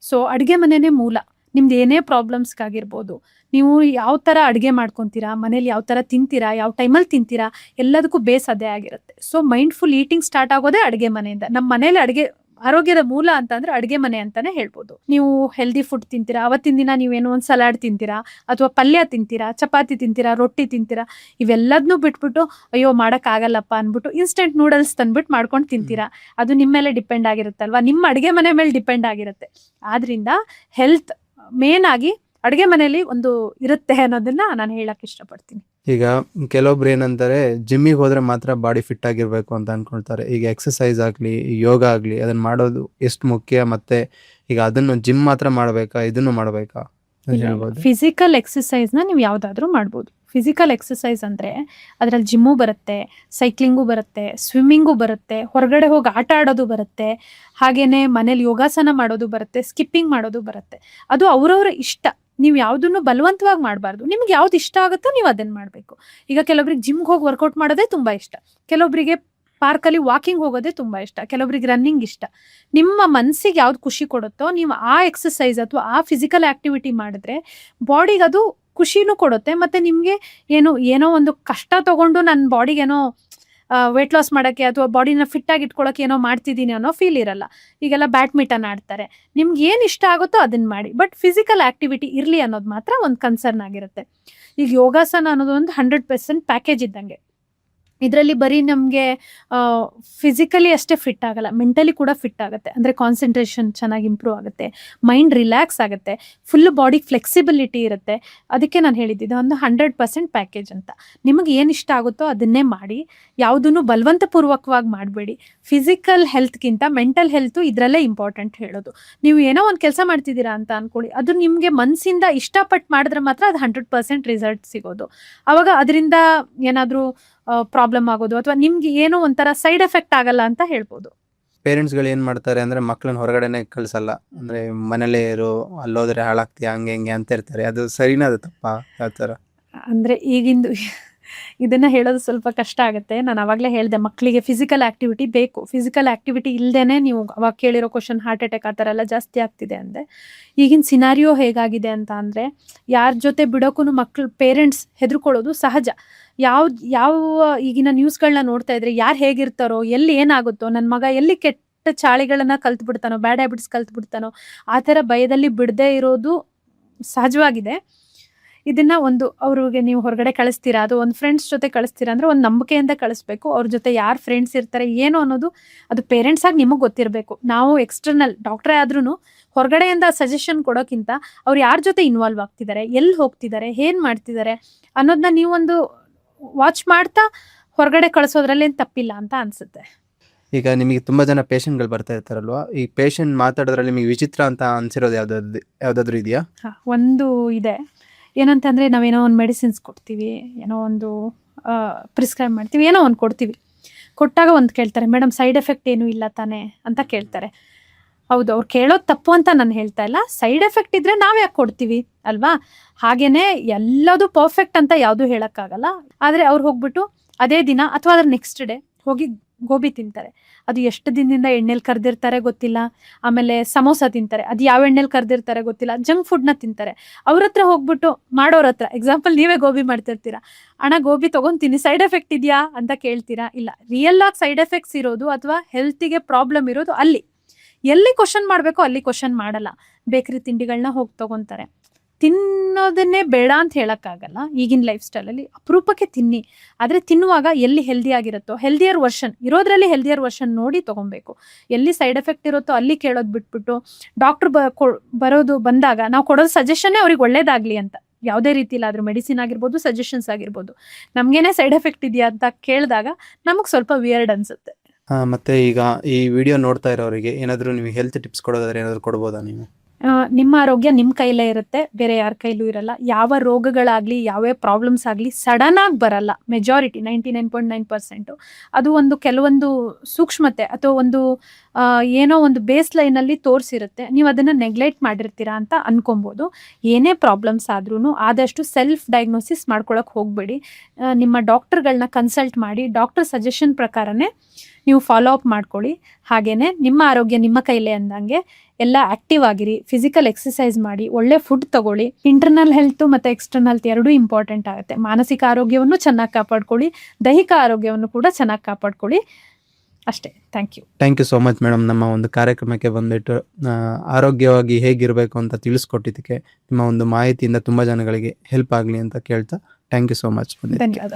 ಸೊ ಅಡುಗೆ ಮನೆಯೇ ಮೂಲ. ನಿಮ್ದು ಏನೇ ಪ್ರಾಬ್ಲಮ್ಸ್ಗಾಗಿರ್ಬೋದು, ನೀವು ಯಾವ ಥರ ಅಡುಗೆ ಮಾಡ್ಕೊತೀರಾ, ಮನೇಲಿ ಯಾವ ಥರ ತಿಂತೀರಾ, ಯಾವ ಟೈಮಲ್ಲಿ ತಿಂತೀರಾ, ಎಲ್ಲದಕ್ಕೂ ಬೇಸ್ ಅದೇ ಆಗಿರುತ್ತೆ. ಸೊ ಮೈಂಡ್ಫುಲ್ ಈಟಿಂಗ್ ಸ್ಟಾರ್ಟ್ ಆಗೋದೇ ಅಡುಗೆ ಮನೆಯಿಂದ. ನಮ್ಮ ಮನೇಲಿ ಆರೋಗ್ಯದ ಮೂಲ ಅಂತಂದ್ರೆ ಅಡುಗೆ ಮನೆ ಅಂತಾನೆ ಹೇಳ್ಬೋದು. ನೀವು ಹೆಲ್ದಿ ಫುಡ್ ತಿಂತೀರಾ, ಅವತ್ತಿನ ದಿನ ನೀವೇನೋ ಒಂದು ಸಲಾಡ್ ತಿಂತೀರಾ, ಅಥವಾ ಪಲ್ಯ ತಿಂತೀರಾ, ಚಪಾತಿ ತಿಂತೀರಾ, ರೊಟ್ಟಿ ತಿಂತೀರಾ, ಇವೆಲ್ಲದನ್ನೂ ಬಿಟ್ಬಿಟ್ಟು ಅಯ್ಯೋ ಮಾಡೋಕ್ಕಾಗಲ್ಲಪ್ಪ ಅಂದ್ಬಿಟ್ಟು ಇನ್ಸ್ಟೆಂಟ್ ನೂಡಲ್ಸ್ ತಂದ್ಬಿಟ್ಟು ಮಾಡ್ಕೊಂಡು ತಿಂತೀರಾ. ಅದು ನಿಮ್ಮ ಮೇಲೆ ಡಿಪೆಂಡ್ ಆಗಿರುತ್ತಲ್ವಾ, ನಿಮ್ಮ ಅಡುಗೆ ಮನೆ ಮೇಲೆ ಡಿಪೆಂಡ್ ಆಗಿರುತ್ತೆ. ಆದ್ರಿಂದ ಹೆಲ್ತ್ ಮೇನ್ ಆಗಿ ಅಡುಗೆ ಮನೆಯಲ್ಲಿ ಒಂದು ಇರುತ್ತೆ ಅನ್ನೋದನ್ನ ನಾನು ಹೇಳಕ್ ಇಷ್ಟಪಡ್ತೀನಿ. ಈಗ ಕೆಲವೊಬ್ರು ಏನಂತಾರೆ, ಜಿಮ್ಮಿಗೆ ಹೋದ್ರೆ ಮಾತ್ರ ಬಾಡಿ ಫಿಟ್ ಆಗಿರ್ಬೇಕು ಅಂತ ಅನ್ಕೊಳ್ತಾರೆ. ಈಗ ಎಕ್ಸಸೈಸ್ ಆಗ್ಲಿ, ಯೋಗ ಆಗ್ಲಿ, ಅದನ್ನ ಮಾಡೋದು ಎಷ್ಟು ಮುಖ್ಯ, ಮತ್ತೆ ಈಗ ಅದನ್ನು ಜಿಮ್ ಮಾತ್ರ ಮಾಡ್ಬೇಕಾ, ಇದನ್ನು ಮಾಡ್ಬೇಕಾ ಅಂತ ಹೇಳ್ಬೋದು? ಫಿಸಿಕಲ್ ಎಕ್ಸಸೈಸ್ನ ನೀವು ಯಾವುದಾದ್ರೂ ಮಾಡ್ಬೋದು. ಫಿಸಿಕಲ್ ಎಕ್ಸಸೈಸ್ ಅಂದರೆ ಅದರಲ್ಲಿ ಜಿಮ್ಮು ಬರುತ್ತೆ, ಸೈಕ್ಲಿಂಗು ಬರುತ್ತೆ, ಸ್ವಿಮ್ಮಿಂಗು ಬರುತ್ತೆ, ಹೊರಗಡೆ ಹೋಗಿ ಆಟ ಆಡೋದು ಬರುತ್ತೆ, ಹಾಗೆಯೇ ಮನೇಲಿ ಯೋಗಾಸನ ಮಾಡೋದು ಬರುತ್ತೆ, ಸ್ಕಿಪ್ಪಿಂಗ್ ಮಾಡೋದು ಬರುತ್ತೆ. ಅದು ಅವರವರ ಇಷ್ಟ. ನೀವು ಯಾವುದನ್ನು ಬಲವಂತವಾಗಿ ಮಾಡಬಾರ್ದು. ನಿಮ್ಗೆ ಯಾವ್ದು ಇಷ್ಟ ಆಗುತ್ತೋ ನೀವು ಅದನ್ನು ಮಾಡಬೇಕು. ಈಗ ಕೆಲವೊಬ್ರಿಗೆ ಜಿಮ್ಗೆ ಹೋಗಿ ವರ್ಕೌಟ್ ಮಾಡೋದೇ ತುಂಬ ಇಷ್ಟ, ಕೆಲವೊಬ್ಬರಿಗೆ ಪಾರ್ಕಲ್ಲಿ ವಾಕಿಂಗ್ ಹೋಗೋದೇ ತುಂಬ ಇಷ್ಟ, ಕೆಲವೊಬ್ರಿಗೆ ರನ್ನಿಂಗ್ ಇಷ್ಟ. ನಿಮ್ಮ ಮನಸ್ಸಿಗೆ ಯಾವ್ದು ಖುಷಿ ಕೊಡುತ್ತೋ ನೀವು ಆ ಎಕ್ಸಸೈಸ್ ಅಥವಾ ಆ ಫಿಸಿಕಲ್ ಆ್ಯಕ್ಟಿವಿಟಿ ಮಾಡಿದ್ರೆ ಬಾಡಿಗೆ ಅದು ಖುಷಿನೂ ಕೊಡುತ್ತೆ. ಮತ್ತು ನಿಮಗೆ ಏನೋ ಒಂದು ಕಷ್ಟ ತೊಗೊಂಡು ನನ್ನ ಬಾಡಿಗೇನೋ ವೆಯ್ಟ್ ಲಾಸ್ ಮಾಡೋಕ್ಕೆ ಅಥವಾ ಬಾಡಿನ ಫಿಟ್ಟಾಗಿ ಇಟ್ಕೊಳ್ಳೋಕೆ ಏನೋ ಮಾಡ್ತಿದ್ದೀನಿ ಅನ್ನೋ ಫೀಲ್ ಇರಲ್ಲ. ಈಗೆಲ್ಲ ಬ್ಯಾಡ್ಮಿಂಟನ್ ಆಡ್ತಾರೆ, ನಿಮ್ಗೆ ಏನು ಇಷ್ಟ ಆಗುತ್ತೋ ಅದನ್ನು ಮಾಡಿ, ಬಟ್ ಫಿಸಿಕಲ್ ಆ್ಯಕ್ಟಿವಿಟಿ ಇರಲಿ ಅನ್ನೋದು ಮಾತ್ರ ಒಂದು ಕನ್ಸರ್ನ್ ಆಗಿರುತ್ತೆ. ಈಗ ಯೋಗಾಸನ ಅನ್ನೋದು ಒಂದು 100% ಪ್ಯಾಕೇಜ್ ಇದ್ದಂಗೆ. ಇದರಲ್ಲಿ ಬರೀ ನಮಗೆ ಫಿಸಿಕಲಿ ಅಷ್ಟೇ ಫಿಟ್ ಆಗಲ್ಲ, ಮೆಂಟಲಿ ಕೂಡ ಫಿಟ್ ಆಗುತ್ತೆ. ಅಂದರೆ ಕಾನ್ಸಂಟ್ರೇಷನ್ ಚೆನ್ನಾಗಿ ಇಂಪ್ರೂವ್ ಆಗುತ್ತೆ, ಮೈಂಡ್ ರಿಲ್ಯಾಕ್ಸ್ ಆಗುತ್ತೆ, ಫುಲ್ ಬಾಡಿ ಫ್ಲೆಕ್ಸಿಬಿಲಿಟಿ ಇರುತ್ತೆ. ಅದಕ್ಕೆ ನಾನು ಹೇಳಿದ್ದಿದ್ದು ಒಂದು 100% ಪ್ಯಾಕೇಜ್ ಅಂತ. ನಿಮಗೆ ಏನು ಇಷ್ಟ ಆಗುತ್ತೋ ಅದನ್ನೇ ಮಾಡಿ, ಯಾವುದನ್ನು ಬಲವಂತಪೂರ್ವಕವಾಗಿ ಮಾಡಬೇಡಿ. ಫಿಸಿಕಲ್ ಹೆಲ್ತ್ಗಿಂತ ಮೆಂಟಲ್ ಹೆಲ್ತು ಇದರಲ್ಲೇ ಇಂಪಾರ್ಟೆಂಟ್ ಹೇಳೋದು. ನೀವು ಏನೋ ಒಂದು ಕೆಲಸ ಮಾಡ್ತಿದ್ದೀರಾ ಅಂತ ಅಂದ್ಕೊಳ್ಳಿ, ಅದು ನಿಮಗೆ ಮನಸ್ಸಿಂದ ಇಷ್ಟಪಟ್ಟು ಮಾಡಿದ್ರೆ ಮಾತ್ರ ಅದು 100% ರಿಸಲ್ಟ್ ಸಿಗೋದು. ಆವಾಗ ಅದರಿಂದ ಏನಾದರೂ ಪ್ರಾಬ್ಲಮ್ ಆಗೋದು ಅಥವಾ ನಿಮ್ಗೆ ಏನೋ ಒಂಥರ ಸೈಡ್ ಎಫೆಕ್ಟ್ ಆಗಲ್ಲ ಅಂತ ಹೇಳ್ಬೋದು. ಪೇರೆಂಟ್ಸ್ಗಳು ಏನು ಮಾಡ್ತಾರೆ ಅಂದರೆ ಮಕ್ಕಳನ್ನ ಹೊರಗಡೆನೆ ಕಳಿಸಲ್ಲ, ಅಂದರೆ ಮನೇಲೇ ಇರು, ಅಲ್ಲೋದ್ರೆ ಹಾಳಾಗ್ತೀಯ, ಹಂಗೆ ಹಿಂಗೆ ಅಂತ ಇರ್ತಾರೆ. ಅದು ಸರಿನಾ, ಅದು ತಪ್ಪಾ, ಯಾವ ಥರ? ಅಂದರೆ ಈಗಿಂದು ಇದನ್ನು ಹೇಳೋದು ಸ್ವಲ್ಪ ಕಷ್ಟ ಆಗುತ್ತೆ. ನಾನು ಆವಾಗಲೇ ಹೇಳಿದೆ, ಮಕ್ಕಳಿಗೆ ಫಿಸಿಕಲ್ ಆ್ಯಕ್ಟಿವಿಟಿ ಬೇಕು. ಫಿಸಿಕಲ್ ಆ್ಯಕ್ಟಿವಿಟಿ ಇಲ್ಲದೇ ನೀವು ಅವಾಗ ಕೇಳಿರೋ ಕ್ವಶನ್ ಹಾರ್ಟ್ ಅಟ್ಯಾಕ್ ಆ ಥರ ಎಲ್ಲ ಜಾಸ್ತಿ ಆಗ್ತಿದೆ ಅಂದರೆ, ಈಗಿನ ಸಿನಾರಿಯೋ ಹೇಗಾಗಿದೆ ಅಂತ ಅಂದರೆ, ಯಾರ ಜೊತೆ ಬಿಡೋಕ್ಕೂ ಪೇರೆಂಟ್ಸ್ ಹೆದರ್ಕೊಳ್ಳೋದು ಸಹಜ. ಯಾವ ಈಗಿನ ನ್ಯೂಸ್ಗಳನ್ನ ನೋಡ್ತಾ ಇದ್ರೆ ಯಾರು ಹೇಗಿರ್ತಾರೋ, ಎಲ್ಲಿ ಏನಾಗುತ್ತೋ, ನನ್ನ ಮಗ ಎಲ್ಲಿ ಕೆಟ್ಟ ಚಾಳಿಗಳನ್ನ ಕಲ್ತ್ಬಿಡ್ತಾನೋ, ಬ್ಯಾಡ್ ಹ್ಯಾಬಿಟ್ಸ್ ಕಲ್ತ್ಬಿಡ್ತಾನೋ, ಆ ಥರ ಭಯದಲ್ಲಿ ಬಿಡದೇ ಇರೋದು ಸಹಜವಾಗಿದೆ. ಇದನ್ನ ಅವ್ರಿಗೆ ನೀವು ಹೊರಗಡೆ ಕಳಿಸ್ತೀರಾ, ಅದು ಒಂದು ಫ್ರೆಂಡ್ಸ್ ಜೊತೆ ಕಳಿಸ್ತೀರಾ ಅಂದರೆ ಒಂದು ನಂಬಿಕೆಯಿಂದ ಕಳಿಸ್ಬೇಕು. ಅವ್ರ ಜೊತೆ ಯಾರು ಫ್ರೆಂಡ್ಸ್ ಇರ್ತಾರೆ ಏನು ಅನ್ನೋದು ಅದು ಪೇರೆಂಟ್ಸ್ ಆಗಿ ನಿಮಗೆ ಗೊತ್ತಿರಬೇಕು. ನಾವು ಎಕ್ಸ್ಟರ್ನಲ್ ಡಾಕ್ಟ್ರೇ ಆದ್ರೂ ಹೊರಗಡೆಯಿಂದ ಸಜೆಷನ್ ಕೊಡೋಕ್ಕಿಂತ ಅವ್ರು ಯಾರ ಜೊತೆ ಇನ್ವಾಲ್ವ್ ಆಗ್ತಿದ್ದಾರೆ, ಎಲ್ಲಿ ಹೋಗ್ತಿದ್ದಾರೆ, ಏನು ಮಾಡ್ತಿದ್ದಾರೆ ಅನ್ನೋದನ್ನ ನೀವೊಂದು ವಾಚ್ ಮಾಡ್ತಾ ಹೊರಗಡೆ ಕಳಿಸೋದ್ರಲ್ಲೇನು ತಪ್ಪಿಲ್ಲ ಅಂತ ಅನ್ಸುತ್ತೆ. ಈಗ ನಿಮಗೆ ತುಂಬ ಜನ ಪೇಷಂಟ್ಗಳು ಬರ್ತಾ ಇರ್ತಾರಲ್ವಾ, ಈ ಪೇಷಂಟ್ ಮಾತಾಡೋದ್ರಲ್ಲಿ ನಿಮಗೆ ವಿಚಿತ್ರ ಅಂತ ಅನ್ಸಿರೋದು ಯಾವುದಾದ್ರೂ ಇದೆಯಾ? ಒಂದು ಇದೆ. ಏನಂತಂದರೆ, ನಾವೇನೋ ಒಂದು ಮೆಡಿಸಿನ್ಸ್ ಕೊಡ್ತೀವಿ, ಏನೋ ಒಂದು ಪ್ರಿಸ್ಕ್ರೈಬ್ ಮಾಡ್ತೀವಿ, ಏನೋ ಒಂದು ಕೊಡ್ತೀವಿ. ಕೊಟ್ಟಾಗ ಒಂದು ಕೇಳ್ತಾರೆ, ಮೇಡಮ್ ಸೈಡ್ ಎಫೆಕ್ಟ್ ಏನೂ ಇಲ್ಲ ತಾನೇ ಅಂತ ಕೇಳ್ತಾರೆ. ಹೌದು, ಅವ್ರು ಕೇಳೋದು ತಪ್ಪು ಅಂತ ನಾನು ಹೇಳ್ತಾ ಇಲ್ಲ. ಸೈಡ್ ಎಫೆಕ್ಟ್ ಇದ್ದರೆ ನಾವು ಯಾಕೆ ಕೊಡ್ತೀವಿ ಅಲ್ವಾ? ಹಾಗೇನೆ ಎಲ್ಲದು ಪರ್ಫೆಕ್ಟ್ ಅಂತ ಯಾವುದೂ ಹೇಳೋಕ್ಕಾಗಲ್ಲ. ಆದರೆ ಅವ್ರು ಹೋಗ್ಬಿಟ್ಟು ಅದೇ ದಿನ ಅಥವಾ ಅದ್ರ ನೆಕ್ಸ್ಟ್ ಡೇ ಹೋಗಿ ಗೋಬಿ ತಿಂತಾರೆ. ಅದು ಎಷ್ಟು ದಿನದಿಂದ ಎಣ್ಣೆಲಿ ಕರೆದಿರ್ತಾರೆ ಗೊತ್ತಿಲ್ಲ. ಆಮೇಲೆ ಸಮೋಸ ತಿಂತಾರೆ, ಅದು ಯಾವ ಎಣ್ಣೆಲಿ ಕರೆದಿರ್ತಾರೆ ಗೊತ್ತಿಲ್ಲ. ಜಂಕ್ ಫುಡ್ನ ತಿಂತಾರೆ. ಅವ್ರ ಹತ್ರ ಹೋಗ್ಬಿಟ್ಟು ಮಾಡೋರ ಹತ್ರ, ಎಕ್ಸಾಂಪಲ್ ನೀವೇ ಗೋಬಿ ಮಾಡ್ತಿರ್ತೀರಾ, ಅಣ್ಣ ಗೋಬಿ ತೊಗೊತೀನಿ, ಸೈಡ್ ಎಫೆಕ್ಟ್ ಇದೆಯಾ ಅಂತ ಕೇಳ್ತೀರಾ? ಇಲ್ಲ. ರಿಯಲ್ ಆಗಿ ಸೈಡ್ ಎಫೆಕ್ಟ್ಸ್ ಇರೋದು ಅಥವಾ ಹೆಲ್ತಿಗೆ ಪ್ರಾಬ್ಲಮ್ ಇರೋದು ಅಲ್ಲಿ. ಎಲ್ಲಿ ಕ್ವಶನ್ ಮಾಡಬೇಕೋ ಅಲ್ಲಿ ಕ್ವಶನ್ ಮಾಡಲ್ಲ. ಬೇಕರಿ ತಿಂಡಿಗಳನ್ನ ಹೋಗಿ ತೊಗೊತಾರೆ. ತಿನ್ನೋದನ್ನೇ ಬೇಡ ಅಂತ ಹೇಳೋಕ್ಕಾಗಲ್ಲ. ಈಗಿನ ಲೈಫ್ ಸ್ಟೈಲಲ್ಲಿ ಅಪರೂಪಕ್ಕೆ ತಿನ್ನಿ, ಆದರೆ ತಿನ್ನುವಾಗ ಎಲ್ಲಿ ಹೆಲ್ದಿ ಆಗಿರುತ್ತೋ, ಹೆಲ್ದಿಯರ್ ವರ್ಷನ್ ಇರೋದ್ರಲ್ಲಿ ಹೆಲ್ದಿಯರ್ ವರ್ಷನ್ ನೋಡಿ ತೊಗೊಬೇಕು. ಎಲ್ಲಿ ಸೈಡ್ ಎಫೆಕ್ಟ್ ಇರುತ್ತೋ ಅಲ್ಲಿ ಕೇಳೋದು ಬಿಟ್ಬಿಟ್ಟು ಡಾಕ್ಟ್ರ್ ಬಂದಾಗ ನಾವು ಕೊಡೋದು ಸಜೆಷನ್ನೇ ಅವ್ರಿಗೆ ಒಳ್ಳೇದಾಗಲಿ ಅಂತ. ಯಾವುದೇ ರೀತಿಲಿ ಆದರೂ ಮೆಡಿಸಿನ್ ಆಗಿರ್ಬೋದು, ಸಜೆಷನ್ಸ್ ಆಗಿರ್ಬೋದು, ನಮಗೇನೆ ಸೈಡ್ ಎಫೆಕ್ಟ್ ಇದೆಯಾ ಅಂತ ಕೇಳಿದಾಗ ನಮಗೆ ಸ್ವಲ್ಪ ವಿಯರ್ಡ್ ಅನಿಸುತ್ತೆ. ಮತ್ತು ಈಗ ಈ ವಿಡಿಯೋ ನೋಡ್ತಾ ಇರೋರಿಗೆ ಏನಾದರೂ ನೀವು ಹೆಲ್ತ್ ಟಿಪ್ಸ್ ಕೊಡೋದಾದ್ರೆ ಏನಾದರೂ ಕೊಡ್ಬೋದಾ ನೀವು? ನಿಮ್ಮ ಆರೋಗ್ಯ ನಿಮ್ಮ ಕೈಲೇ ಇರುತ್ತೆ, ಬೇರೆ ಯಾರ ಕೈಲೂ ಇರಲ್ಲ. ಯಾವ ರೋಗಗಳಾಗಲಿ, ಯಾವ್ಯಾವ ಪ್ರಾಬ್ಲಮ್ಸ್ ಆಗಲಿ ಸಡನ್ನಾಗಿ ಬರಲ್ಲ. ಮೆಜಾರಿಟಿ 99.9% ಅದು ಒಂದು ಕೆಲವೊಂದು ಸೂಕ್ಷ್ಮತೆ ಅಥವಾ ಒಂದು ಏನೋ ಒಂದು ಬೇಸ್ ಲೈನಲ್ಲಿ ತೋರಿಸಿರುತ್ತೆ. ನೀವು ಅದನ್ನು ನೆಗ್ಲೆಕ್ಟ್ ಮಾಡಿರ್ತೀರಾ ಅಂತ ಅನ್ಕೊಬೋದು. ಏನೇ ಪ್ರಾಬ್ಲಮ್ಸ್ ಆದ್ರೂ ಆದಷ್ಟು ಸೆಲ್ಫ್ ಡಯಾಗ್ನೋಸಿಸ್ ಮಾಡ್ಕೊಳಕ್ಕೆ ಹೋಗಬೇಡಿ. ನಿಮ್ಮ ಡಾಕ್ಟರ್ಗಳನ್ನ ಕನ್ಸಲ್ಟ್ ಮಾಡಿ ಡಾಕ್ಟರ್ ಸಜೆಷನ್ ಪ್ರಕಾರನೇ ನೀವು ಫಾಲೋ ಅಪ್ ಮಾಡ್ಕೊಳ್ಳಿ. ಹಾಗೇನೆ ನಿಮ್ಮ ಆರೋಗ್ಯ ನಿಮ್ಮ ಕೈಲೇ ಅಂದಂಗೆ ಎಲ್ಲ ಆಕ್ಟಿವ್ ಆಗಿರಿ, ಫಿಸಿಕಲ್ ಎಕ್ಸಸೈಸ್ ಮಾಡಿ, ಒಳ್ಳೆ ಫುಡ್ ತಗೊಳ್ಳಿ. ಇಂಟರ್ನಲ್ ಹೆಲ್ತ್ ಮತ್ತು ಎಕ್ಸ್ಟರ್ನಲ್ ಹೆಲ್ತ್ ಎರಡೂ ಇಂಪಾರ್ಟೆಂಟ್ ಆಗುತ್ತೆ. ಮಾನಸಿಕ ಆರೋಗ್ಯವನ್ನು ಚೆನ್ನಾಗಿ ಕಾಪಾಡ್ಕೊಳ್ಳಿ, ದೈಹಿಕ ಆರೋಗ್ಯವನ್ನು ಕೂಡ ಚೆನ್ನಾಗಿ ಕಾಪಾಡ್ಕೊಳ್ಳಿ. ಅಷ್ಟೇ. Thank you so much madam. ನಮ್ಮ ಒಂದು ಕಾರ್ಯಕ್ರಮಕ್ಕೆ ಬಂದ್ಬಿಟ್ಟು ಆರೋಗ್ಯವಾಗಿ ಹೇಗಿರಬೇಕು ಅಂತ ತಿಳಿಸ್ಕೊಟ್ಟಿದ್ದಕ್ಕೆ ನಿಮ್ಮ ಒಂದು ಮಾಹಿತಿಯಿಂದ ತುಂಬ ಜನಗಳಿಗೆ ಹೆಲ್ಪ್ ಆಗಲಿ ಅಂತ ಕೇಳ್ತಾ ಥ್ಯಾಂಕ್ ಯು ಸೋ ಮಚ್. ಧನ್ಯವಾದ.